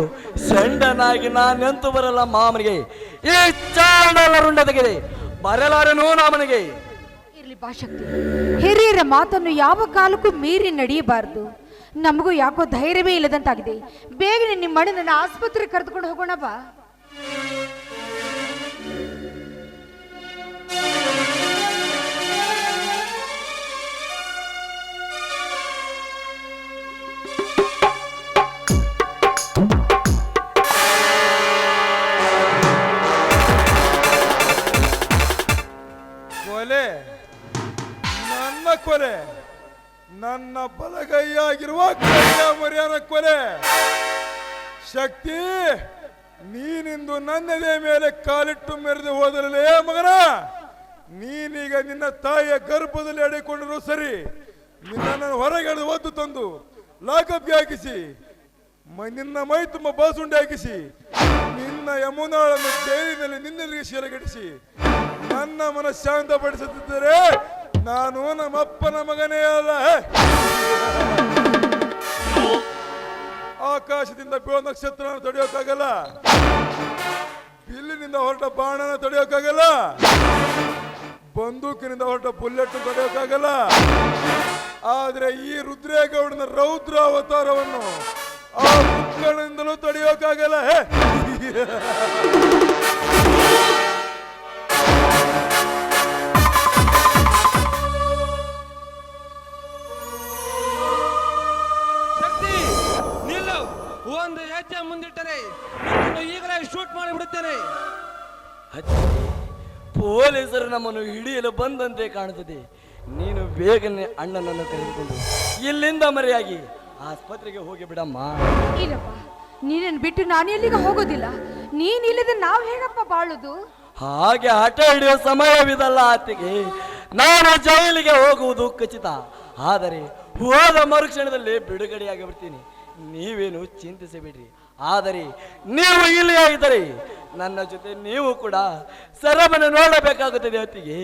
ಶಂಡನಾಗಿ ನಾನೆಂತೂ ಬರಲ್ಲ ಮಾಮನಿಗೆ. ಈ ಚಾಂಡಲ ರುಂಡ ತೆಗೆದೆ ಬರಲಾರನು ನಾಮನಿಗೆ. ಇರ್ಲಿ ಬಾ ಶಕ್ತಿ, ಹಿರಿಯರ ಮಾತನ್ನು ಯಾವ ಕಾಲಕ್ಕೂ ಮೀರಿ ನಡೆಯಬಾರದು. ನಮಗೂ ಯಾಕೋ ಧೈರ್ಯವೇ ಇಲ್ಲದಂತಾಗಿದೆ. ಬೇಗನೆ ನಿಮ್ಮ ಅಣ್ಣನ ಆಸ್ಪತ್ರೆಗೆ ಕರೆದುಕೊಂಡು ಹೋಗೋಣ ಬಾ. ಕೊಲೆ, ನನ್ನ ಕೊಲೆ, ನನ್ನ ಬಲಗೈಯಾಗಿರುವ ಕನ್ಯಾಮರಿಯನ ಕೊಲೆ. ಶಕ್ತಿ, ನೀನಿಂದು ನನ್ನದೇ ಮೇಲೆ ಕಾಲಿಟ್ಟು ಮೆರೆದು ಹೋದರಲೇ ಮಗನ. ನೀನೀಗ ನಿನ್ನ ತಾಯಿಯ ಗರ್ಭದಲ್ಲಿ ಅಡಿಕೊಂಡರೂ ಸರಿ, ನಿನ್ನನ್ನು ಹೊರಗೆ ಒದ್ದು ತಂದು ಲಾಕಪ್ಗೆ ಹಾಕಿಸಿ, ನಿನ್ನ ಮೈ ತುಂಬ ಬಾಸುಂಡೆ ಹಾಕಿಸಿ, ನಿನ್ನ ಯಮುನಾಳನ್ನು ಜೈಲಿನಲ್ಲಿ ನಿನ್ನೆಲ್ಲಿಗೆ ಶೀಲಗಡಿಸಿ ನನ್ನ ಮನಸ್ಸು ಶಾಂತಪಡಿಸುತ್ತಿದ್ದರೆ ನಾನು ನಮ್ಮಪ್ಪನ ಮಗನೇ ಅಲ್ಲ. ಆಕಾಶದಿಂದ ಬೀಳೋ ನಕ್ಷತ್ರ ತಡೆಯೋಕ್ಕಾಗಲ್ಲ, ಬಿಲ್ಲಿನಿಂದ ಹೊರಟ ಬಾಣನ ತಡೆಯೋಕ್ಕಾಗಲ್ಲ, ಬಂದೂಕಿನಿಂದ ಹೊರಟ ಬುಲೆಟ್ ತಡೆಯೋಕ್ಕಾಗಲ್ಲ. ಆದ್ರೆ ಈ ರುದ್ರೇಗೌಡನ ರೌದ್ರ ಅವತಾರವನ್ನು ಆ ಮುಕ್ಕಣಿಂದಲೂ ತಡೆಯೋಕ್ಕಾಗಲ್ಲ. ಒಂದು ಹೆಜ್ಜೆ ಮುಂದಿಟ್ಟರೆ ಈಗಲೇ ಶೂಟ್ ಮಾಡಿಬಿಡುತ್ತೇನೆ. ಪೊಲೀಸರು ನಮ್ಮನ್ನು ಹಿಡಿಯಲು ಬಂದಂತೆ ಕಾಣುತ್ತದೆ. ನೀನು ಬೇಗನೆ ಅಣ್ಣನನ್ನು ಕರೆದುಕೊಂಡು ಇಲ್ಲಿಂದ ಮರೆಯಾಗಿ ಆಸ್ಪತ್ರೆಗೆ ಹೋಗಿ ಬಿಡಮ್ಮ. ಇಲ್ಲಪ್ಪ, ನೀನನ್ನು ಬಿಟ್ಟು ನಾನು ಎಲ್ಲಿಗೆ ಹೋಗೋದಿಲ್ಲ. ನೀನಿಲ್ಲದೆ ನಾವು ಹೇಗಪ್ಪ ಬಾಳುದು? ಹಾಗೆ ಹಠ ಹಿಡಿಯೋ ಸಮಯವಿದಲ್ಲ ಆತಿಗೆ. ನಾನು ಜೈಲಿಗೆ ಹೋಗುವುದು ಖಚಿತ, ಆದರೆ ಹೋದ ಮರುಕ್ಷಣದಲ್ಲಿ ಬಿಡುಗಡೆಯಾಗಿ ಬಿಡ್ತೀನಿ. ನೀವೇನು ಚಿಂತಿಸಬೇಡ್ರಿ. ಆದರೆ ನೀವು ಇಲ್ಲಿಯೇ ಇದ್ದರೆ ನನ್ನ ಜೊತೆ ನೀವು ಕೂಡ ಸರಬನ ನೋಡಬೇಕಾಗುತ್ತದೆ ಅತ್ತಿಗೆ.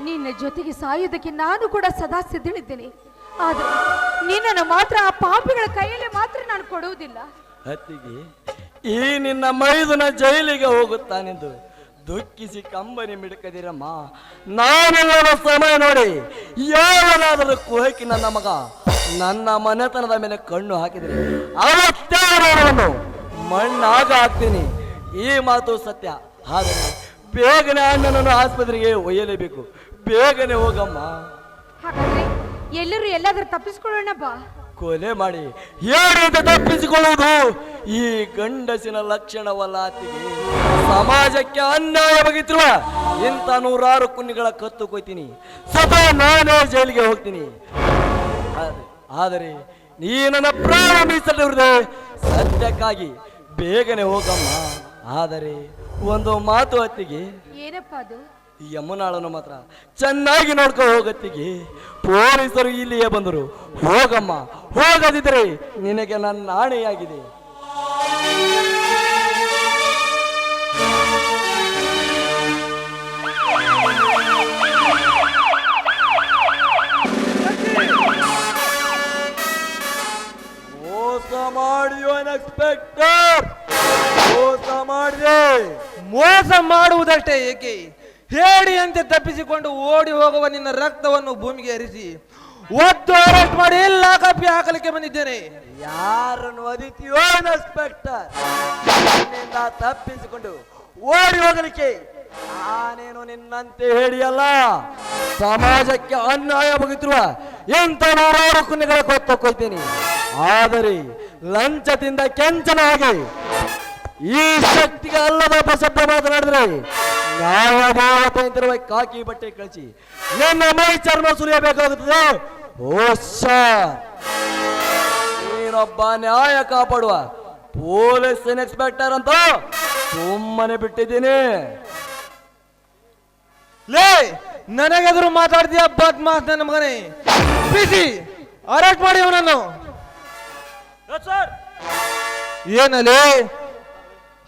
ನಿನ್ನ ಜೊತೆಗೆ ಸಾಯುವುದಕ್ಕೆ ನಾನು ಕೂಡ ಸದಾ ಸಿದ್ಧಳಿದ್ದೇನೆ. ಆದರೆ ನಿನ್ನನ್ನು ಮಾತ್ರ ಆ ಪಾಪಿಗಳ ಕೈಯಲ್ಲಿ ಮಾತ್ರ ನಾನು ಕೊಡುವುದಿಲ್ಲ. ಅತ್ತಿಗೆ, ಈ ನಿನ್ನ ಮೈದುನ ಜೈಲಿಗೆ ಹೋಗುತ್ತಾನೆಂದು ದುಃಖಿಸಿ ಕಂಬನಿ ಮಿಡುಕದಿರಮ್ಮ. ನಾನೆಲ್ಲರ ಸಮಯ ನೋಡಿ ಯಾವನಾದರೂ ಕುಹಕಿ ನನ್ನ ಮಗ ನನ್ನ ಮನೆತನದ ಮೇಲೆ ಕಣ್ಣು ಹಾಕಿದರೆ ಅವತ್ತೇನು ಮಣ್ಣಾಗ ಹಾಕ್ತೀನಿ. ಈ ಮಾತು ಸತ್ಯ. ಆದರೆ ಬೇಗನೆ ಅಣ್ಣನನ್ನು ಆಸ್ಪತ್ರೆಗೆ ಒಯ್ಯಲೇಬೇಕು. ಬೇಗನೆ ಹೋಗಮ್ಮ. ಹಾಗಾದ್ರೆ ಎಲ್ಲರೂ ಎಲ್ಲಾದ್ರೂ ತಪ್ಪಿಸ್ಕೊಳ್ಳೋಣ ಬಾ. ಕೊಲೆ ಮಾಡಿ ಹೇಗೆ ತಪ್ಪಿಸಿಕೊಳ್ಳುವುದು ಈ ಗಂಡಸಿನ ಲಕ್ಷಣವಲ್ಲ. ಅತ್ತಿಗೆ ಸಮಾಜಕ್ಕೆ ಅನ್ಯಾಯವಾಗಿರುವ ಇಂಥ 100 ಕುನ್ನಿಗಳ ಕತ್ತು ಕೊಯ್ತೀನಿ, ಸ್ವತಃ ನಾನೇ ಜೈಲಿಗೆ ಹೋಗ್ತೀನಿ. ಆದರೆ ನೀ ನನ್ನ ಪ್ರಾಣ ಮೀಸಲಿರುವುದೇ ಸತ್ಯಕ್ಕಾಗಿ ಬೇಗನೆ ಹೋಗಮ್ಮ. ಆದರೆ ಒಂದು ಮಾತು ಅತ್ತಿಗೆ, ಏನಪ್ಪ ಅದು? ಯಮುನಾಳನ್ನು ಮಾತ್ರ ಚೆನ್ನಾಗಿ ನೋಡ್ಕೊ ಹೋಗತ್ತಿಗೆ. ಪೊಲೀಸರು ಇಲ್ಲಿಯೇ ಬಂದರು. ಹೋಗಮ್ಮ, ಹೋಗದಿದ್ದರೆ ನಿನಗೆ ನನ್ನ ಆಣೆಯಾಗಿದೆ. ಮೋಸ ಮಾಡಿಯೋ ಇನ್ಸ್ಪೆಕ್ಟರ್, ಮೋಸ ಮಾಡಿದೆ. ಮೋಸ ಮಾಡುವುದಷ್ಟೇ ಏಕೆ, ಹೇಡಿಯಂತೆ ತಪ್ಪಿಸಿಕೊಂಡು ಓಡಿ ಹೋಗುವ ನಿನ್ನ ರಕ್ತವನ್ನು ಭೂಮಿಗೆ ಹರಿಸಿ ಒತ್ತು ಅರೆಸ್ಟ್ ಮಾಡಿ ಲಾಕಪ್ಪಿ ಹಾಕಲಿಕ್ಕೆ ಬಂದಿದ್ದೇನೆ. ಯಾರನ್ನು ಒದಿತೀಯೋ ಇನ್ಸ್ಪೆಕ್ಟರ್? ನಿನ್ನಿಂದ ತಪ್ಪಿಸಿಕೊಂಡು ಓಡಿ ಹೋಗಲಿಕ್ಕೆ ನಾನೇನು ನಿನ್ನಂತೆ ಹೇಳಿಯಲ್ಲ. ಸಮಾಜಕ್ಕೆ ಅನ್ಯಾಯವಾಗಿರುವ ಎಂತ 100 ಕುನ್ನೆಗಳ ಕೊಯ್ತೇನೆ. ಆದರೆ ಲಂಚದಿಂದ ಕೆಂಚನ ಹಾಗೆ ಈ ಶಕ್ತಿಗೆ ಅಲ್ಲದ ಅಪಶಬ್ದ ಮಾತನಾಡಿದ್ರೆ ನ್ಯಾಯದೇವತೆಯಂತಿರುವ ಕಾಕಿ ಬಟ್ಟೆ ಕಳಿಸಿ ನನ್ನ ಮೈ ಚರ್ಮ ಸುಲಿಯಬೇಕಾಗುತ್ತದೆ. ನೀನೊಬ್ಬ ನ್ಯಾಯ ಕಾಪಾಡುವ ಪೊಲೀಸ್ ಇನ್ಸ್ಪೆಕ್ಟರ್ ಅಂತ ಸುಮ್ಮನೆ ಬಿಟ್ಟಿದ್ದೀನಿ. ಲೇ, ನನಗೆದುರು ಮಾತಾಡ್ತೀಯ ಬದ್ಮಾಸ್ ನನ್ನ ಮಗನೇ. ಬಿಸಿ ಅರೆಸ್ಟ್ ಮಾಡಿ ಅವನನ್ನು. ಏನಲ್ಲಿ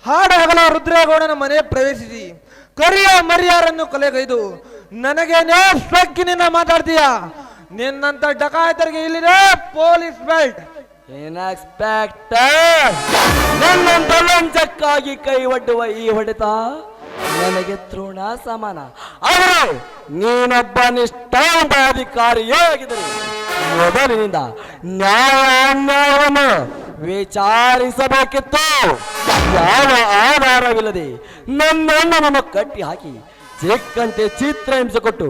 ಹಾಡಹಗಲ ರುದ್ರೇಗೌಡನ ಮನೆ ಪ್ರವೇಶಿಸಿ ಕರಿಯ ಮರಿಯಾರನ್ನು ಕೊಲೆಗೈದು ನನಗೇನೇ ಸೊಕ್ಕಿನಿಂದ ಮಾತಾಡ್ತೀಯ? ನಿನ್ನಂತ ಡಕಾಯತರಿಗೆ ಇಲ್ಲಿದೆ ಪೊಲೀಸ್ ಬೆಲ್ಟ್. ಇನ್ಸ್ಪೆಕ್ಟರ್, ನನ್ನಂತ ಲಂಚಕ್ಕಾಗಿ ಕೈ ಒಡ್ಡುವ ಈ ಹೊಡೆತ ನನಗೆ ತೃಣ ಸಮಾನ. ಆದರೆ ನೀನೊಬ್ಬ ನಿಷ್ಠಾವಂತ ಅಧಿಕಾರಿಯೇ ಆಗಿದ್ದರೆ ಮೊದಲಿನಿಂದ ನ್ಯಾಯ ಅನ್ಯಾಯವನ್ನು ವಿಚಾರಿಸಬೇಕಿತ್ತು. ಯಾವ ಆಧಾರವಿಲ್ಲದೆ ನನ್ನನ್ನು ಕಟ್ಟಿ ಹಾಕಿ ಚಿಕ್ಕಂತೆ ಚಿತ್ರಹಿಂಸೆ ಕೊಟ್ಟು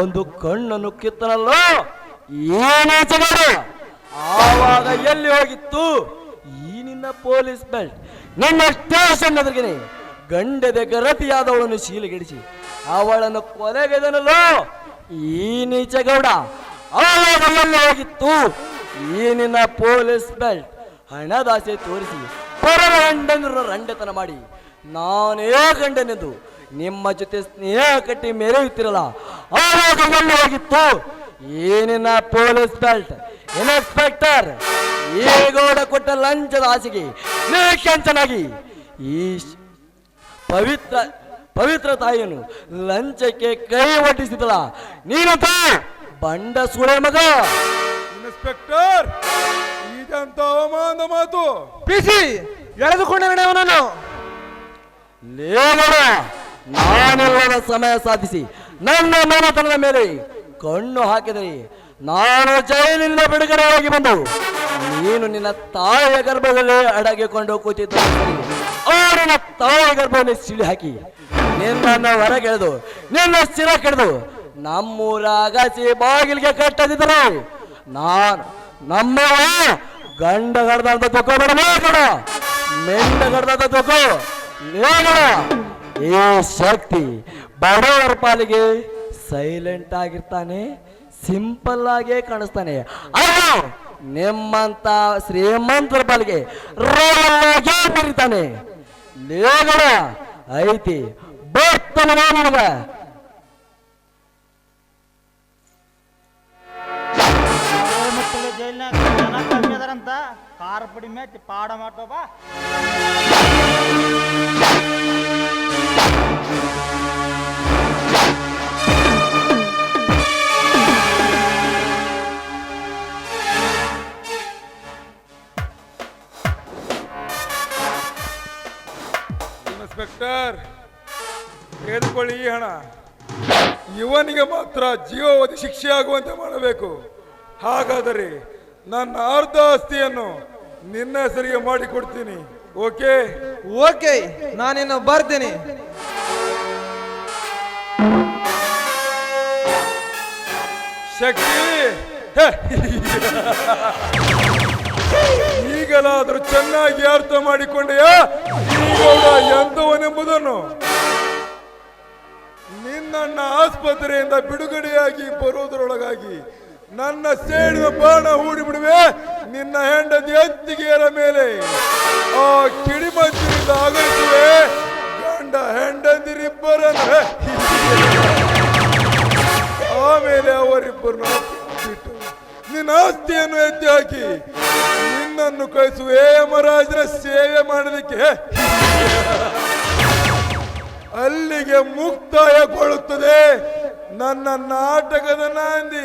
ಒಂದು ಕಣ್ಣನ್ನು ಕಿತ್ತನಲ್ಲೋ ಏನಾಚಗಾರ. ಆವಾಗ ಎಲ್ಲಿ ಹೋಗಿತ್ತು ಈ ನಿನ್ನ ಪೊಲೀಸ್ ಬೆಲ್ಟ್? ನಿನ್ನ ಸ್ಟೇಷನ್ ಎದುರಿಗೆ ಗಂಡದ ಗರತಿಯಾದವಳನ್ನು ಶೀಲಗೆಡಿಸಿ ಅವಳನ್ನು ಕೊಲೆಗೈದನಲ್ಲೋ ಈ ನೀಚಗೌಡ. ಆವಾಗ ಎಲ್ಲಿ ಹೋಗಿತ್ತು ಈ ನಿನ್ನ ಪೊಲೀಸ್ ಬೆಲ್ಟ್? ಹಣದಾಸೆ ತೋರಿಸಿ ಪರರ ಗಂಡನರ ರಂಡೆತನ ಮಾಡಿ ನಾನೇ ಗಂಡನೆಂದು ನಿಮ್ಮ ಜೊತೆ ಸ್ನೇಹ ಕಟ್ಟಿ ಮೆರೆಯುತ್ತಿರಲ್ಲ, ಆವಾಗ ಎಲ್ಲಿ ಹೋಗಿತ್ತು ಈ ನಿನ್ನ ಪೊಲೀಸ್ ಬೆಲ್ಟ್? ಇನ್ಸ್ಪೆಕ್ಟರ್, ಈ ಗೌಡ ಕೊಟ್ಟ ಲಂಚದ ಆಸೆಗೆ ನೀ ಕೆಂಚನಾಗಿ ಈ ಪವಿತ್ರ ತಾಯಿಯನ್ನು ಲಂಚಕ್ಕೆ ಕೈ ಒಡ್ಡಿಸಿದಳ ನೀನಂತ ಬಂಡ ಸುಳೆ ಮಗ. ಇನ್ಸ್ಪೆಕ್ಟರ್, ಇದಂತ ಅವಮಾನ ಮಾತು. ಬಿಸಿ ಎಳೆದುಕೊಂಡ ಅವನನ್ನು. ಲೇವಡ, ನಾನೆಲ್ಲರ ಸಮಯ ಸಾಧಿಸಿ ನನ್ನ ಮನೆತನದ ಮೇಲೆ ಕಣ್ಣು ಹಾಕಿದರೆ ನಾನು ಜೈಲಿನಿಂದ ಬಿಡುಗಡೆಯಾಗಿ ಬಂದು ನೀನು ನಿನ್ನ ತಾಯಿಯ ಗರ್ಭದಲ್ಲೇ ಅಡಗಿಕೊಂಡು ಕೂತಿದ್ದ ನಿನ್ನ ತಾಯಿಯ ಗರ್ಭವನ್ನು ಸಿಳಿ ಹಾಕಿ ನಿನ್ನನ್ನು ಹೊರಗೆಳೆದು ನಿನ್ನ ಸ್ಥಿರ ಕೆಳೆದು ನಮ್ಮೂರ ಅಗಸಿ ಬಾಗಿಲಿಗೆ ಕಟ್ಟದಿದ್ದರೆ ನಾನು ನಮ್ಮ ಗಂಡ ಗಡ್ದಂತ ತಗೋಬೇಡ, ಮೆಂಡ ಗಡ್ದಂತ ತಗೋ ಲೇವಡ. ಈ ಶಕ್ತಿ ಬಡವರ ಪಾಲಿಗೆ ಸೈಲೆಂಟ್ ಆಗಿರ್ತಾನೆ, ಸಿಂಪಲ್ ಆಗೇ ಕಾಣಿಸ್ತಾನೆ. ಅದು ನಿಮ್ಮಂತ ಶ್ರೀಮಂತರ ಪಾಲಿಗೆ ರಾಗೇ ಬರೀತಾನೆ. ಲೇವಡ ಐತಿ ಬರ್ತಾನೆ ನನಗ. ಜೈಲ್ನಾಗ ಜನ ಕಮ್ಮಿ ಅದಾರಂತ ಖಾರ ಪುಡಿ ಮೆತ್ತಿ ಪಾಡ ಮಾಡ್ತಾವ ಬಾ. ಇನ್ಸ್ಪೆಕ್ಟರ್, ತೆಗೆದುಕೊಳ್ಳಿ ಈ ಹಣ. ಇವನಿಗೆ ಮಾತ್ರ ಜೀವಾವಧಿ ಶಿಕ್ಷೆ ಆಗುವಂತೆ ಮಾಡಬೇಕು. ಹಾಗಾದರೆ ನನ್ನ ಅರ್ಧ ಆಸ್ತಿಯನ್ನು ನಿನ್ನ ಹೆಸರಿಗೆ ಮಾಡಿಕೊಡ್ತೀನಿ. ಓಕೆ? ಓಕೆ, ನಾನಿನ್ನು ಬರ್ತೀನಿ. ಶಕ್ತಿ ಈಗಲಾದರೂ ಚೆನ್ನಾಗಿ ಅರ್ಥ ಮಾಡಿಕೊಂಡೆಯಾ ಈ ಗೌಡ ಎಂತವನೆಂಬುದನ್ನು? ನಿನ್ನನ್ನ ಆಸ್ಪತ್ರೆಯಿಂದ ಬಿಡುಗಡೆಯಾಗಿ ಬರುವುದರೊಳಗಾಗಿ ನನ್ನ ಸೇಡಿನ ಬಾಣ ಹೂಡಿಬಿಡುವೆ ನಿನ್ನ ಹೆಂಡತಿ ಅತ್ತಿಗೆಯರ ಮೇಲೆ. ಆ ಕಿಡಿಮಂಚಿನಿಂದ ಅಗಲಿಸುವೆ ಗಂಡ ಹೆಂಡತಿರಿಬ್ಬರನ್ನು. ಆಮೇಲೆ ಅವರಿಬ್ಬರನ್ನು ಬಿಟ್ಟು ನಿನ್ನ ಆಸ್ತಿಯನ್ನು ಎತ್ತಿ ಹಾಕಿ ನಿನ್ನನ್ನು ಕಳಿಸುವೆ ಯಮರಾಜನ ಸೇವೆ ಮಾಡಲಿಕ್ಕೆ. ಅಲ್ಲಿಗೆ ಮುಕ್ತಾಯಗೊಳ್ಳುತ್ತದೆ ನನ್ನ ನಾಟಕದ ನಾಂದಿ.